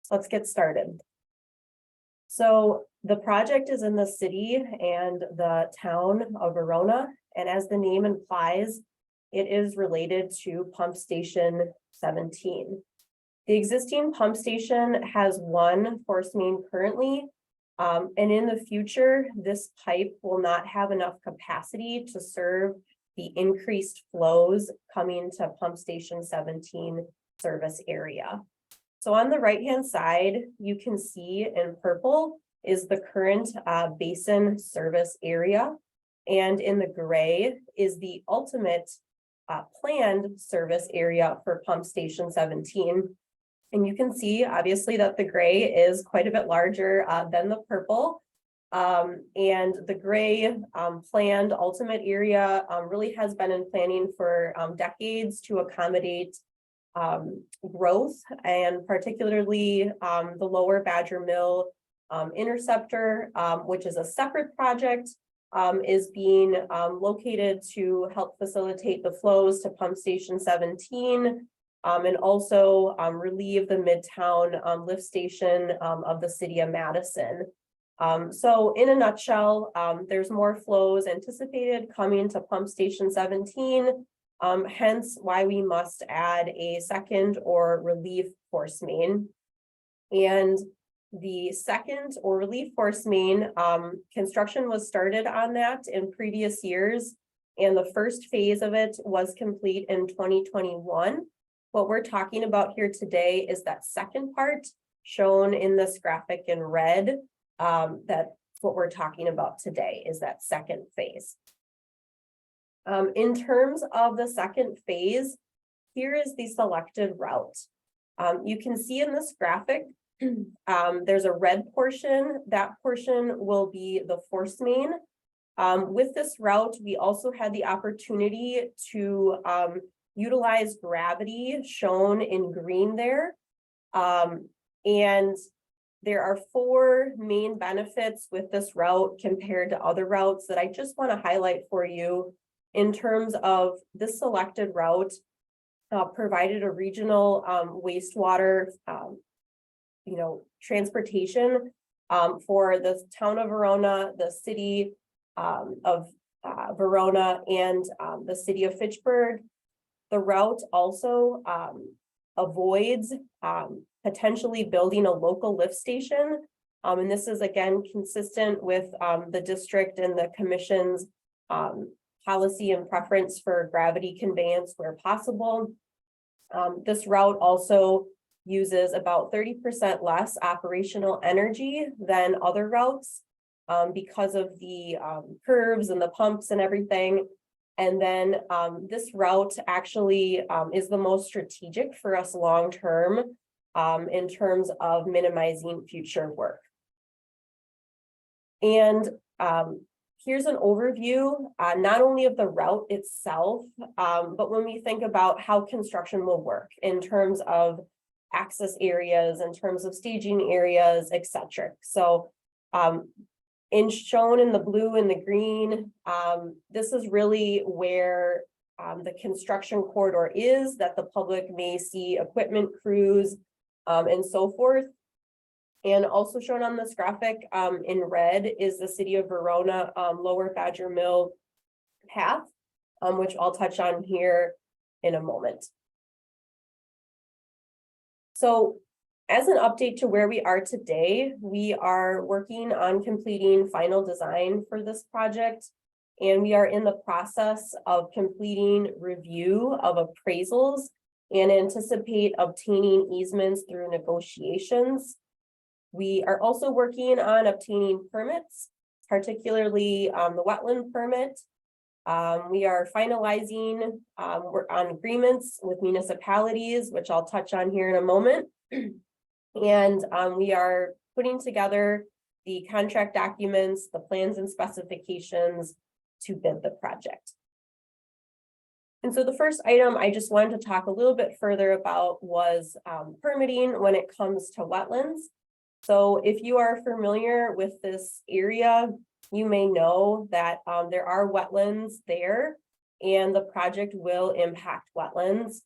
So let's get started. So the project is in the city and the town of Verona, and as the name implies, it is related to Pump Station 17. The existing pump station has 1 Forcemain currently, and in the future, this pipe will not have enough capacity to serve the increased flows coming to Pump Station 17 service area. So on the right-hand side, you can see in purple is the current basin service area. And in the gray is the ultimate planned service area for Pump Station 17. And you can see obviously that the gray is quite a bit larger than the purple. And the gray planned ultimate area really has been in planning for decades to accommodate growth, and particularly the Lower Badger Mill interceptor, which is a separate project, is being located to help facilitate the flows to Pump Station 17 and also relieve the Midtown lift station of the city of Madison. So in a nutshell, there's more flows anticipated coming to Pump Station 17. hence why we must add a second or relief force main. And the second or relief force main, construction was started on that in previous years. And the first phase of it was complete in 2021. What we're talking about here today is that second part shown in this graphic in red. That's what we're talking about today, is that second phase. In terms of the second phase, here is the selected route. You can see in this graphic, there's a red portion. That portion will be the force main. With this route, we also had the opportunity to utilize gravity, shown in green there. And there are 4 main benefits with this route compared to other routes that I just want to highlight for you. In terms of this selected route, provided a regional wastewater transportation for the town of Verona, the city of Verona, and the city of Fitchburg. The route also avoids potentially building a local lift station. And this is again consistent with the district and the commission's policy and preference for gravity conveyance where possible. This route also uses about 30% less operational energy than other routes because of the curves and the pumps and everything. And then this route actually is the most strategic for us long-term in terms of minimizing future work. And here's an overview, not only of the route itself, but when we think about how construction will work in terms of access areas, in terms of staging areas, etc. So shown in the blue and the green, this is really where the construction corridor is that the public may see equipment crews and so forth. And also shown on this graphic in red is the city of Verona Lower Badger Mill path, which I'll touch on here in a moment. So as an update to where we are today, we are working on completing final design for this project, and we are in the process of completing review of appraisals and anticipate obtaining easements through negotiations. We are also working on obtaining permits, particularly the wetland permit. We are finalizing work on agreements with municipalities, which I'll touch on here in a moment. And we are putting together the contract documents, the plans and specifications to bid the project. And so the first item I just wanted to talk a little bit further about was permitting when it comes to wetlands. So if you are familiar with this area, you may know that there are wetlands there and the project will impact wetlands.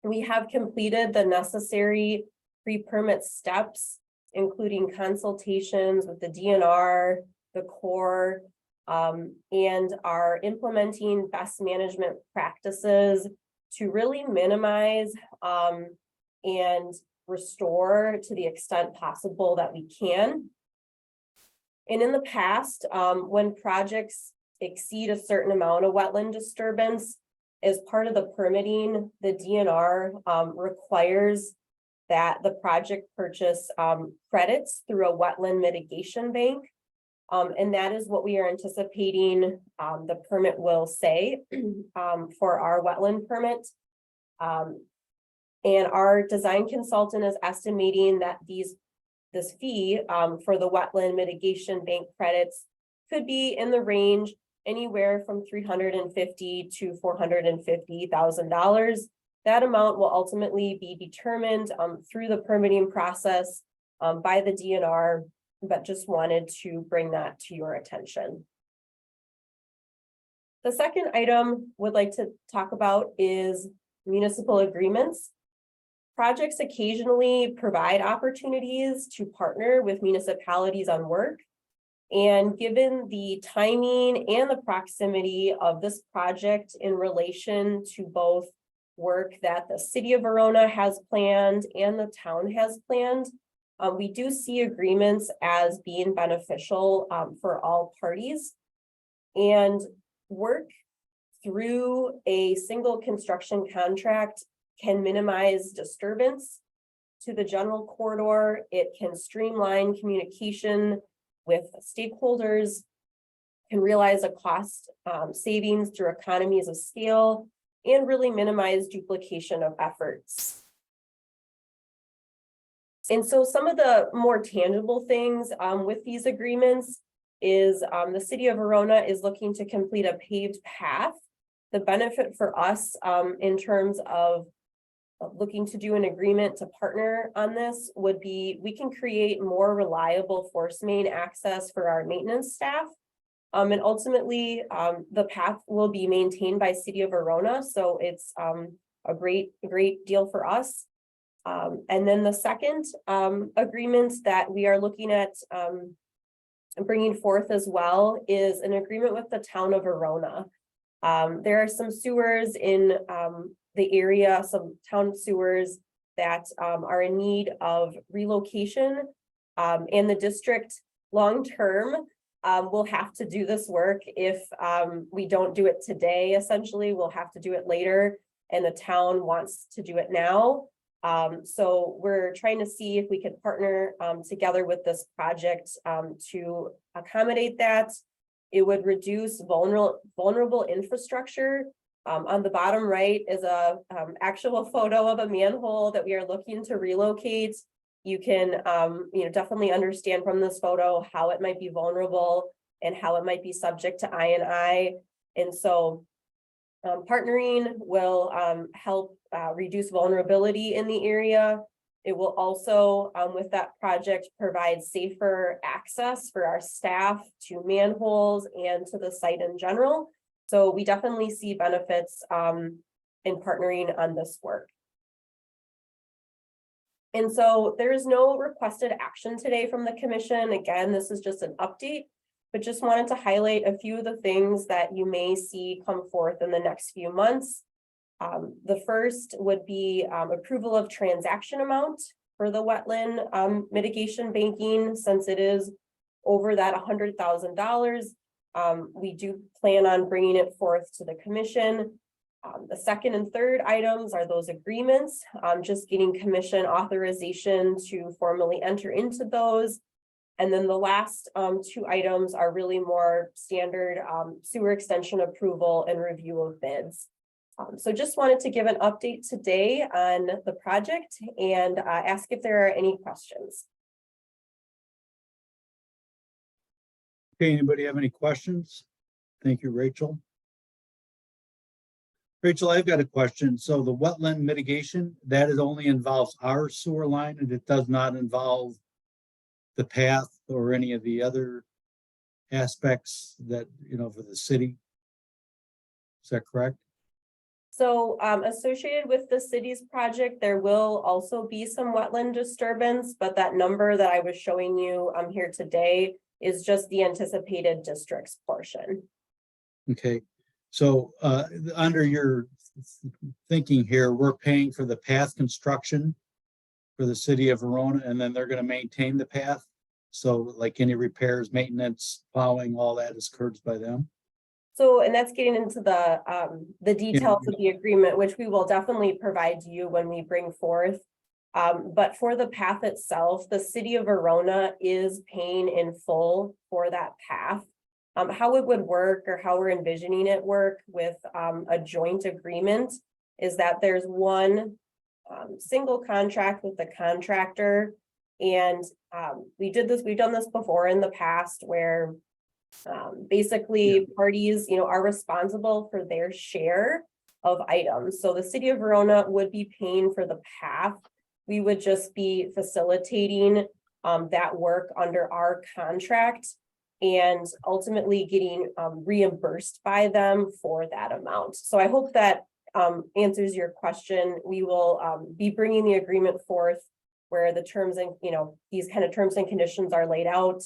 We have completed the necessary pre-permit steps, including consultations with the DNR, the Corps, and are implementing best management practices to really minimize and restore to the extent possible that we can. And in the past, when projects exceed a certain amount of wetland disturbance, as part of the permitting, the DNR requires that the project purchase credits through a wetland mitigation bank. And that is what we are anticipating the permit will say for our wetland permit. And our design consultant is estimating that this fee for the wetland mitigation bank credits could be in the range anywhere from $350,000 to $450,000. That amount will ultimately be determined through the permitting process by the DNR, but just wanted to bring that to your attention. The second item would like to talk about is municipal agreements. Projects occasionally provide opportunities to partner with municipalities on work. And given the timing and the proximity of this project in relation to both work that the city of Verona has planned and the town has planned, we do see agreements as being beneficial for all parties. And work through a single construction contract can minimize disturbance to the general corridor. It can streamline communication with stakeholders, can realize a cost savings through economies of scale, and really minimize duplication of efforts. And so some of the more tangible things with these agreements is the city of Verona is looking to complete a paved path. The benefit for us in terms of looking to do an agreement to partner on this would be we can create more reliable Forcemain access for our maintenance staff. And ultimately, the path will be maintained by City of Verona, so it's a great deal for us. And then the second agreement that we are looking at bringing forth as well is an agreement with the town of Verona. There are some sewers in the area, some town sewers that are in need of relocation, and the district long-term will have to do this work. If we don't do it today, essentially, we'll have to do it later, and the town wants to do it now. So we're trying to see if we could partner together with this project to accommodate that. It would reduce vulnerable infrastructure. On the bottom right is a actual photo of a manhole that we are looking to relocate. You can definitely understand from this photo how it might be vulnerable and how it might be subject to I&I. And so partnering will help reduce vulnerability in the area. It will also, with that project, provide safer access for our staff to manholes and to the site in general. So we definitely see benefits in partnering on this work. And so there is no requested action today from the commission. Again, this is just an update, but just wanted to highlight a few of the things that you may see come forth in the next few months. The first would be approval of transaction amount for the wetland mitigation banking, since it is over that $100,000. We do plan on bringing it forth to the commission. The second and third items are those agreements, just getting commission authorization to formally enter into those. And then the last two items are really more standard sewer extension approval and review of bids. So just wanted to give an update today on the project and ask if there are any questions. Okay, anybody have any questions? Thank you, Rachel. Rachel, I've got a question. So the wetland mitigation, that it only involves our sewer line and it does not involve the path or any of the other aspects that, for the city? Is that correct? So associated with the city's project, there will also be some wetland disturbance, but that number that I was showing you here today is just the anticipated district's portion. Okay, so under your thinking here, we're paying for the path construction for the city of Verona, and then they're going to maintain the path. So like any repairs, maintenance, plowing, all that is covered by them. So, and that's getting into the details of the agreement, which we will definitely provide you when we bring forth. But for the path itself, the city of Verona is paying in full for that path. How it would work, or how we're envisioning it work with a joint agreement, is that there's one single contract with the contractor. And we've done this before in the past, where basically parties, are responsible for their share of items. So the city of Verona would be paying for the path. We would just be facilitating that work under our contract and ultimately getting reimbursed by them for that amount. So I hope that answers your question. We will be bringing the agreement forth where the terms and, these kind of terms and conditions are laid out.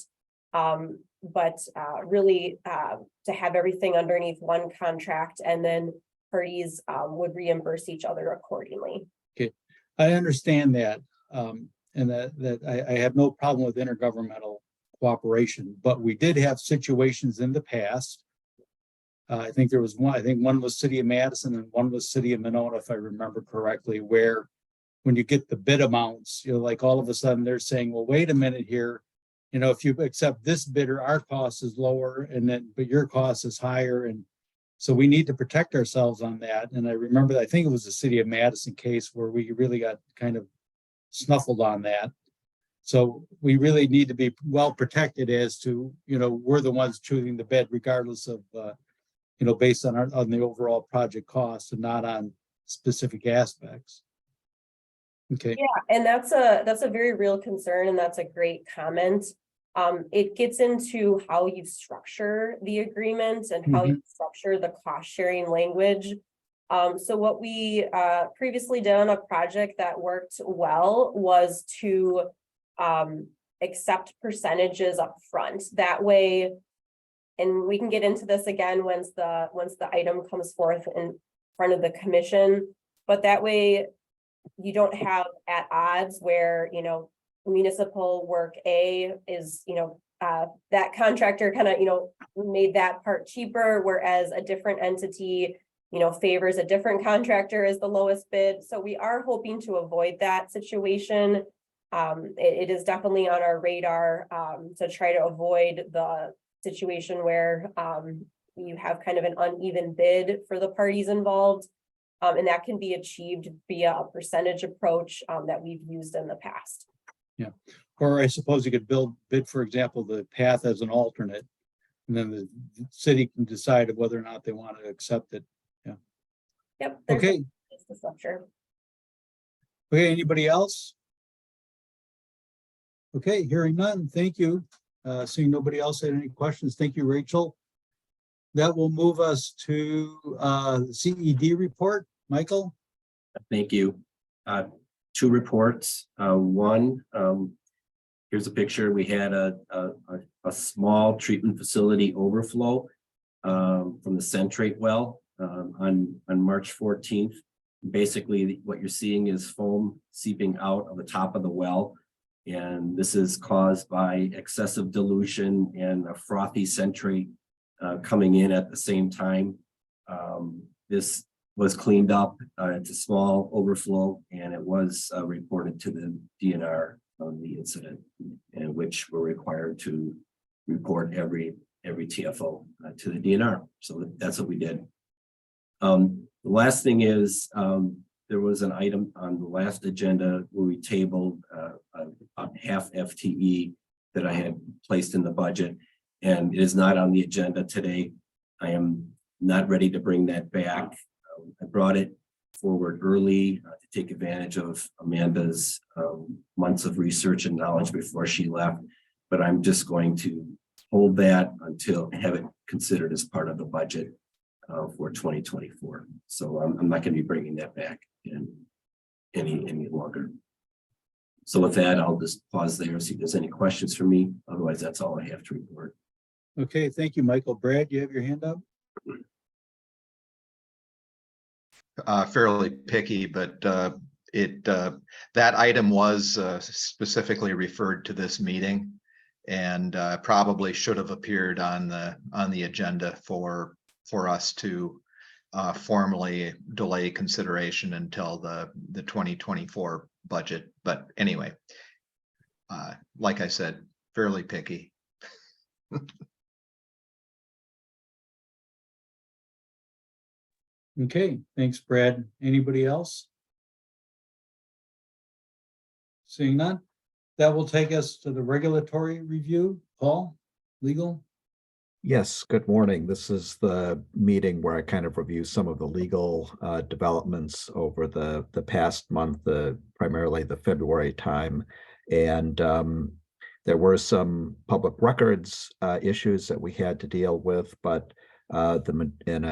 But really to have everything underneath one contract, and then parties would reimburse each other accordingly. Okay, I understand that. And that I have no problem with intergovernmental cooperation, but we did have situations in the past. I think there was one, I think one was City of Madison and one was City of Monona, if I remember correctly, where when you get the bid amounts, you know, like all of a sudden they're saying, well, wait a minute here. You know, if you accept this bidder, our cost is lower, and then, but your cost is higher. And so we need to protect ourselves on that. And I remember, I think it was the City of Madison case where we really got kind of snuffled on that. So we really need to be well protected as to, you know, we're the ones choosing the bid regardless of, you know, based on on the overall project cost and not on specific aspects. Okay. Yeah, and that's a very real concern, and that's a great comment. It gets into how you structure the agreement and how you structure the cost sharing language. So what we previously did on a project that worked well was to accept percentages up front. That way, and we can get into this again once the item comes forth in front of the commission, but that way you don't have at odds where, you know, municipal work A is, you know, that contractor kind of, you know, made that part cheaper, whereas a different entity, you know, favors a different contractor as the lowest bid. So we are hoping to avoid that situation. It is definitely on our radar to try to avoid the situation where you have kind of an uneven bid for the parties involved. And that can be achieved via a percentage approach that we've used in the past. Yeah, or I suppose you could bid, for example, the path as an alternate, and then the city can decide whether or not they want to accept it. Yeah. Yep. Okay. It's the structure. Okay, anybody else? Okay, hearing none, thank you. Seeing nobody else had any questions, thank you, Rachel. That will move us to the CED report. Michael? Thank you. Two reports. One, here's a picture. We had a small treatment facility overflow from the centrate well on March 14th. Basically, what you're seeing is foam seeping out of the top of the well. And this is caused by excessive dilution and a frothy centrate coming in at the same time. This was cleaned up. It's a small overflow, and it was reported to the DNR on the incident, in which we're required to report every TFO to the DNR. So that's what we did. The last thing is there was an item on the last agenda where we tabled a half FTE that I had placed in the budget, and it is not on the agenda today. I am not ready to bring that back. I brought it forward early to take advantage of Amanda's months of research and knowledge before she left, but I'm just going to hold that until I have it considered as part of the budget for 2024. So I'm not going to be bringing that back in any longer. So with that, I'll just pause there and see if there's any questions for me. Otherwise, that's all I have to report. Okay, thank you, Michael. Brad, you have your hand up? Fairly picky, but that item was specifically referred to this meeting, and probably should have appeared on the agenda for us to formally delay consideration until the 2024 budget. But anyway, like I said, fairly picky. Okay, thanks, Brad. Anybody else? Seeing none, that will take us to the regulatory review. Paul, legal? Yes, good morning. This is the meeting where I kind of review some of the legal developments over the past month, primarily the February time. And there were some public records issues that we had to deal with, but in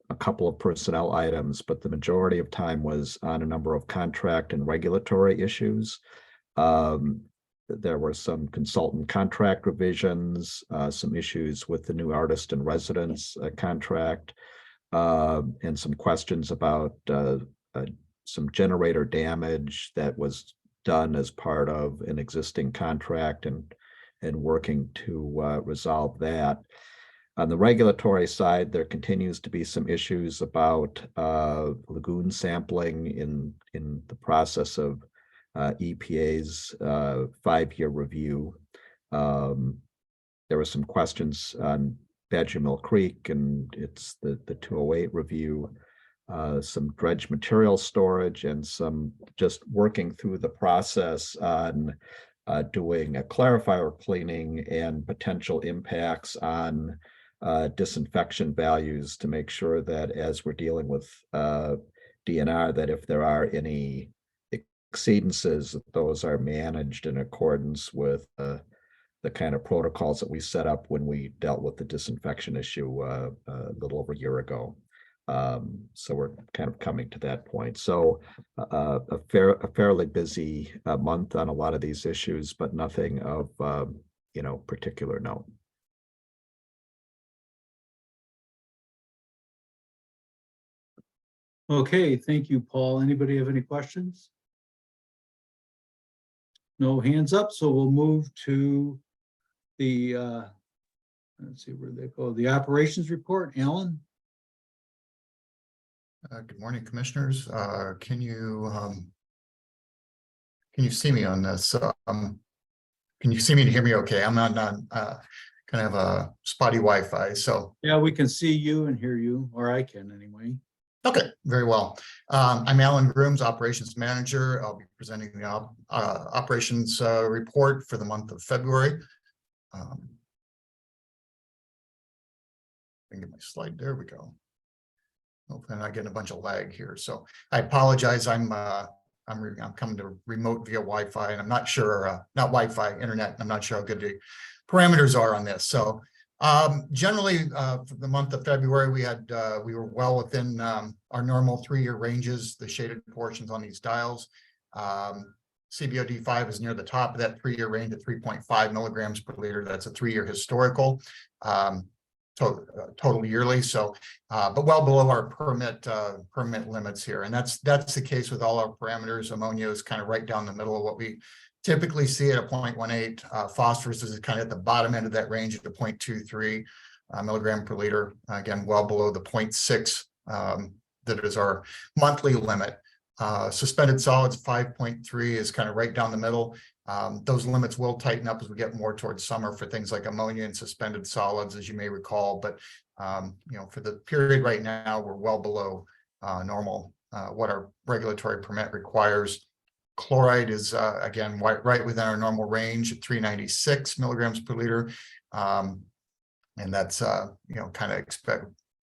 a couple of personnel items, but the majority of time was on a number of contract and regulatory issues. there were some consultant contract revisions, some issues with the new artist in residence contract, and some questions about some generator damage that was done as part of an existing contract, and working to resolve that. On the regulatory side, there continues to be some issues about lagoon sampling in the process of EPA's 5-year review. There were some questions on Badger Mill Creek, and it's the 208 review, some dredge material storage, and some just working through the process on doing a clarifier cleaning and potential impacts on disinfection values, to make sure that as we're dealing with DNR, that if there are any exceedances, those are managed in accordance with the kind of protocols that we set up when we dealt with the disinfection issue a little over a year ago. So we're kind of coming to that point. So a fairly busy month on a lot of these issues, but nothing of particular note. Okay, thank you, Paul. Anybody have any questions? No hands up, so we'll move to the, let's see where they go, the operations report. Alan? Good morning, commissioners. Can you see me on this? Can you see me and hear me okay? I'm not kind of a spotty Wi-Fi, so. Yeah, we can see you and hear you, or I can anyway. Okay, very well. I'm Alan Grooms, Operations Manager. I'll be presenting the operations report for the month of February. I can get my slide. There we go. Hopefully I'm not getting a bunch of lag here. So I apologize. I'm coming to remote via Wi-Fi, and I'm not sure, not Wi-Fi, internet. I'm not sure how good the parameters are on this. So generally, for the month of February, we were well within our normal 3-year ranges, the shaded portions on these dials. CBOD 5 is near the top of that 3-year range at 3.5 milligrams per liter. That's a 3-year historical, total yearly. So, but well below our permit limits here. And that's the case with all our parameters. Ammonia is kind of right down the middle of what we typically see at a 0.18. Phosphorus is kind of at the bottom end of that range at the 0.23 milligram per liter. Again, well below the 0.6 that is our monthly limit. Suspended solids 5.3 is kind of right down the middle. Those limits will tighten up as we get more towards summer for things like ammonia and suspended solids, as you may recall. But for the period right now, we're well below normal, what our regulatory permit requires. Chloride is again right within our normal range at 396 milligrams per liter, and that's kind of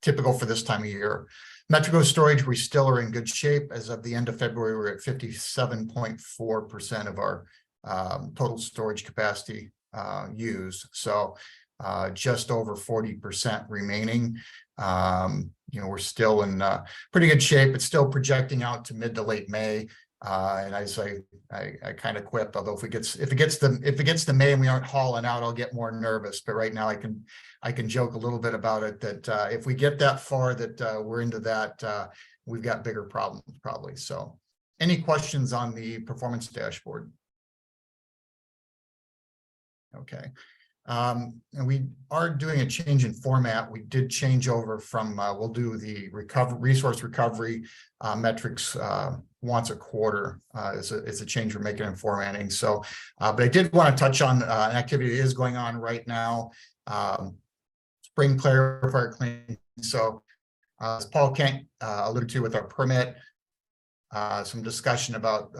typical for this time of year. Metrico storage, we still are in good shape. As of the end of February, we're at 57.4% of our total storage capacity used. So just over 40% remaining. We're still in pretty good shape. It's still projecting out to mid to late May. And I kind of quipped, although if it gets to May and we aren't hauling out, I'll get more nervous. But right now I can joke a little bit about it, that if we get that far, that we're into that, we've got bigger problems probably. So any questions on the performance dashboard? Okay. And we are doing a change in format. We did change over from, we'll do the resource recovery metrics once a quarter is a change we're making in formatting. So, but I did want to touch on an activity that is going on right now, spring clarifier cleaning. So as Paul Kent alluded to with our permit, some discussion about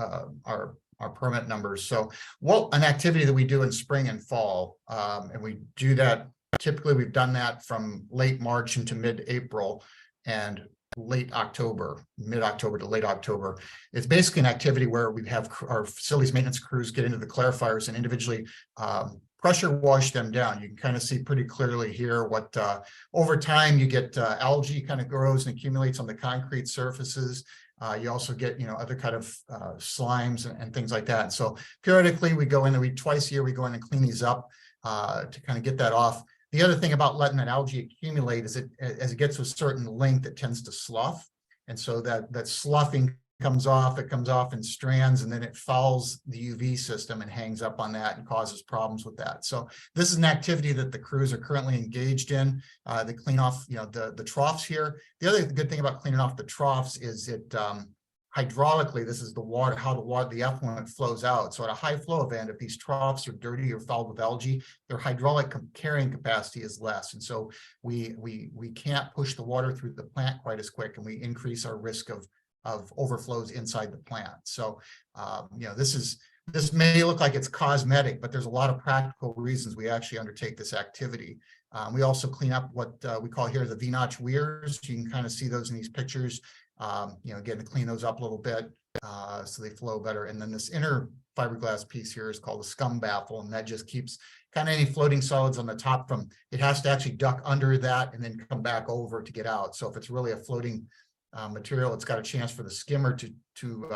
our permit numbers. So an activity that we do in spring and fall, and we do that, typically we've done that from late March into mid-April and mid-October to late October. It's basically an activity where we have our facilities maintenance crews get into the clarifiers and individually pressure wash them down. You can kind of see pretty clearly here what over time you get algae kind of grows and accumulates on the concrete surfaces. You also get, other kind of slimes and things like that. So periodically we go in, twice a year, we go in and clean these up to kind of get that off. The other thing about letting that algae accumulate is as it gets to a certain length, it tends to slough. And so that sloughing comes off, it comes off in strands, and then it fouls the UV system and hangs up on that and causes problems with that. So this is an activity that the crews are currently engaged in. They clean off, the troughs here. The other good thing about cleaning off the troughs is it hydraulically, this is the water, how the effluent flows out. So at a high flow event, if these troughs are dirty or fouled with algae, their hydraulic carrying capacity is less. And so we can't push the water through the plant quite as quick, and we increase our risk of overflows inside the plant. So, this may look like it's cosmetic, but there's a lot of practical reasons we actually undertake this activity. We also clean up what we call here the V-notch weirs. You can kind of see those in these pictures. Again, to clean those up a little bit so they flow better. And then this inner fiberglass piece here is called a scum baffle, and that just keeps kind of any floating solids on the top from, it has to actually duck under that and then come back over to get out. So if it's really a floating material, it's got a chance for the skimmer to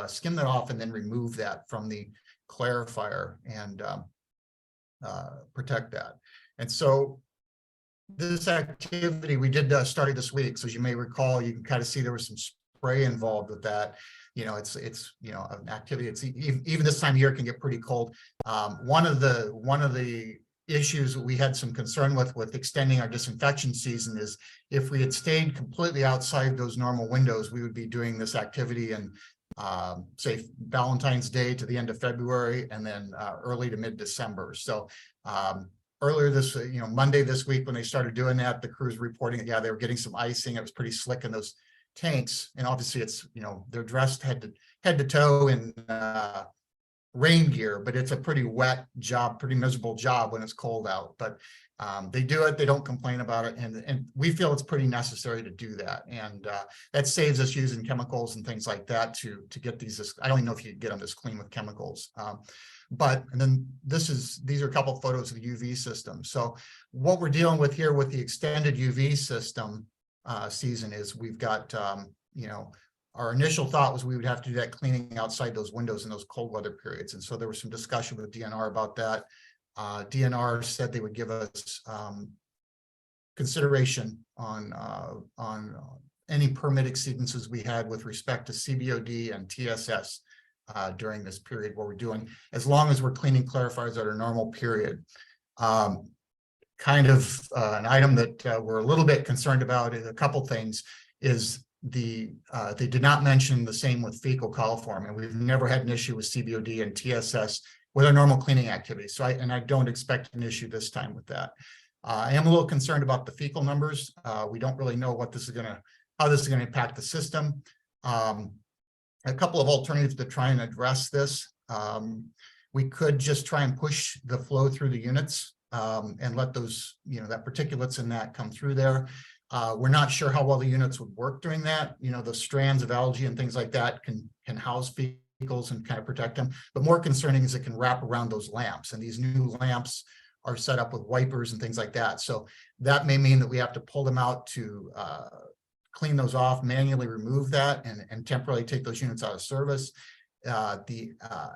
skim that off and then remove that from the clarifier and protect that. And so this activity we did started this week. So as you may recall, you can kind of see there was some spray involved with that. It's an activity. It's even this time of year, it can get pretty cold. One of the issues we had some concern with extending our disinfection season is if we had stayed completely outside those normal windows, we would be doing this activity in say Valentine's Day to the end of February, and then early to mid-December. So earlier this, Monday this week, when they started doing that, the crews reporting that, they were getting some icing. It was pretty slick in those tanks. And obviously it's, they're dressed head to toe in rain gear, but it's a pretty wet job, pretty miserable job when it's cold out. But they do it, they don't complain about it. And we feel it's pretty necessary to do that. And that saves us using chemicals and things like that to get these, I don't even know if you can get them this clean with chemicals. And then these are a couple of photos of the UV system. So what we're dealing with here with the extended UV system season is we've got, our initial thought was we would have to do that cleaning outside those windows in those cold weather periods. And so there was some discussion with DNR about that. DNR said they would give us consideration on any permit exceedances we had with respect to CBOD and TSS during this period where we're doing, as long as we're cleaning clarifiers at our normal period. Kind of an item that we're a little bit concerned about is a couple things is they did not mention the same with fecal coliform, and we've never had an issue with CBOD and TSS with our normal cleaning activities. So I don't expect an issue this time with that. I am a little concerned about the fecal numbers. We don't really know how this is going to impact the system. A couple of alternatives to try and address this. We could just try and push the flow through the units and let those, that particulates in that come through there. We're not sure how well the units would work doing that. The strands of algae and things like that can house fecals and kind of protect them. But more concerning is it can wrap around those lamps, and these new lamps are set up with wipers and things like that. So that may mean that we have to pull them out to clean those off, manually remove that, and temporarily take those units out of service. The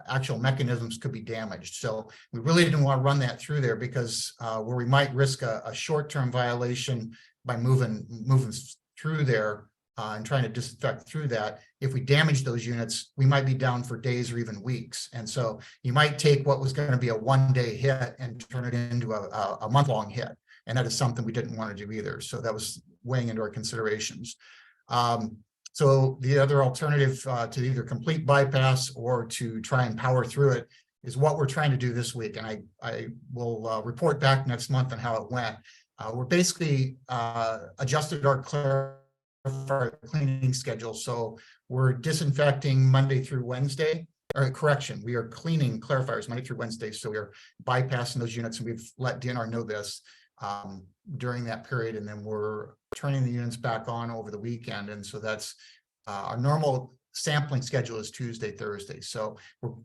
actual mechanisms could be damaged. So we really didn't want to run that through there because where we might risk a short-term violation by moving through there and trying to disinfect through that, if we damage those units, we might be down for days or even weeks. And so you might take what was going to be a one-day hit and turn it into a month-long hit. And that is something we didn't want to do either. So that was weighing into our considerations. So the other alternative to either complete bypass or to try and power through it is what we're trying to do this week. And I will report back next month on how it went. We're basically adjusted our cleaning schedule. So we're disinfecting Monday through Wednesday, or correction, we are cleaning clarifiers Monday through Wednesday. So we are bypassing those units, and we've let DNR know this during that period. And then we're turning the units back on over the weekend. And so that's our normal sampling schedule is Tuesday, Thursday. So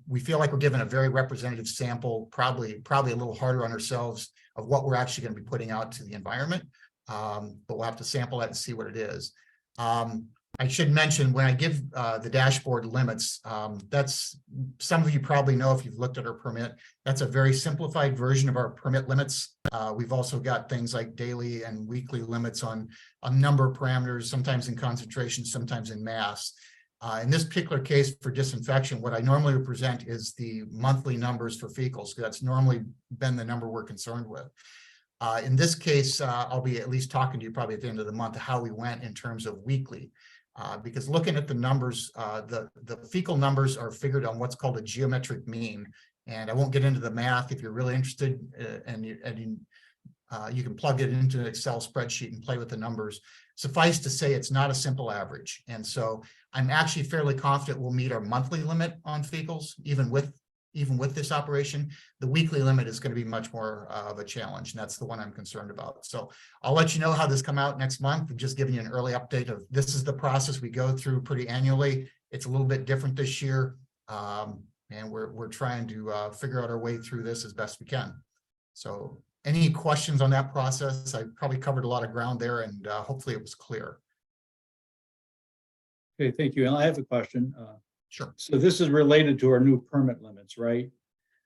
we feel like we're given a very representative sample, probably a little harder on ourselves of what we're actually going to be putting out to the environment. But we'll have to sample that and see what it is. I should mention when I give the dashboard limits, that's, some of you probably know if you've looked at our permit, that's a very simplified version of our permit limits. We've also got things like daily and weekly limits on a number of parameters, sometimes in concentration, sometimes in mass. In this particular case for disinfection, what I normally would present is the monthly numbers for fecals, because that's normally been the number we're concerned with. In this case, I'll be at least talking to you probably at the end of the month how we went in terms of weekly. Because looking at the numbers, the fecal numbers are figured on what's called a geometric mean. And I won't get into the math. If you're really interested you can plug it into an Excel spreadsheet and play with the numbers. Suffice to say, it's not a simple average. And so I'm actually fairly confident we'll meet our monthly limit on fecals, even with this operation. The weekly limit is going to be much more of a challenge, and that's the one I'm concerned about. So I'll let you know how this come out next month. I'm just giving you an early update of this is the process we go through pretty annually. It's a little bit different this year, and we're trying to figure out our way through this as best we can. So any questions on that process? I probably covered a lot of ground there, and hopefully it was clear. Okay, thank you. And I have a question. Sure. So this is related to our new permit limits, right?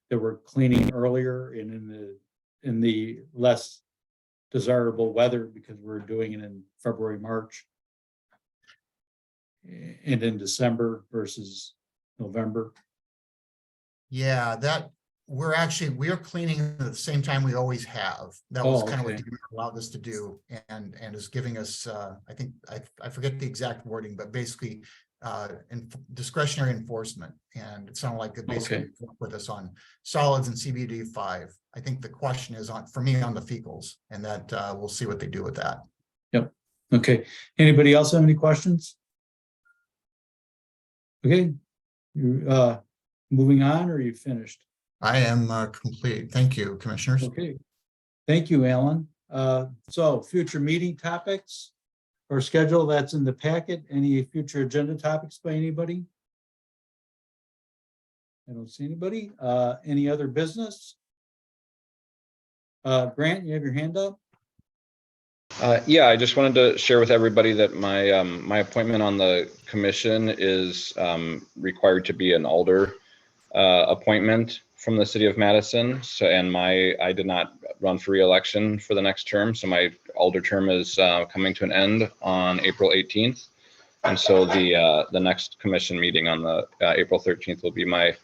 That we're cleaning earlier and in the less desirable weather because we're doing it in February, March, and in December versus November. Yeah, that we are cleaning at the same time we always have. That was kind of what DEMER allowed us to do, and is giving us I think I forget the exact wording, but basically discretionary enforcement. And it sounded like it basically worked with us on solids and CBD 5. I think the question is for me on the fecals, and that we'll see what they do with that. Yep. Okay. Anybody else have any questions? Okay. You moving on, or are you finished? I am complete. Thank you, commissioners. Okay. Thank you, Alan. So future meeting topics or schedule that's in the packet. Any future agenda topics by anybody? I don't see anybody. Any other business? Grant, you have your hand up? Yeah, I just wanted to share with everybody that my my appointment on the commission is required to be an alder appointment from the city of Madison. So, and I did not run for re-election for the next term. So my alder term is coming to an end on April 18th. And so the next commission meeting on the April 13th will be my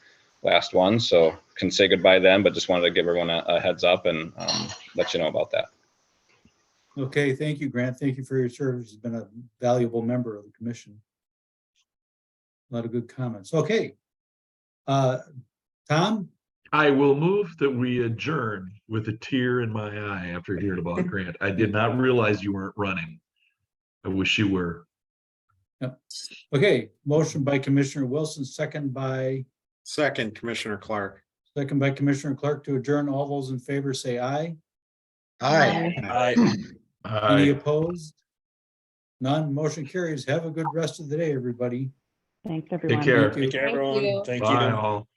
last one. So can say goodbye then, but just wanted to give everyone a heads up and let you know about that. Okay, thank you, Grant. Thank you for your service. You've been a valuable member of the commission. A lot of good comments. Okay. Tom? I will move that we adjourn with a tear in my eye after hearing about Grant. I did not realize you weren't running. I wish you were. Yep. Okay, motion by Commissioner Wilson, second by Commissioner Clark. Second by Commissioner Clark to adjourn. All those in favor say aye. Aye. Any opposed? None. Motion carries. Have a good rest of the day, everybody. Thanks, everyone. Take care. Thank you. Take care, everyone. Thank you. Bye all.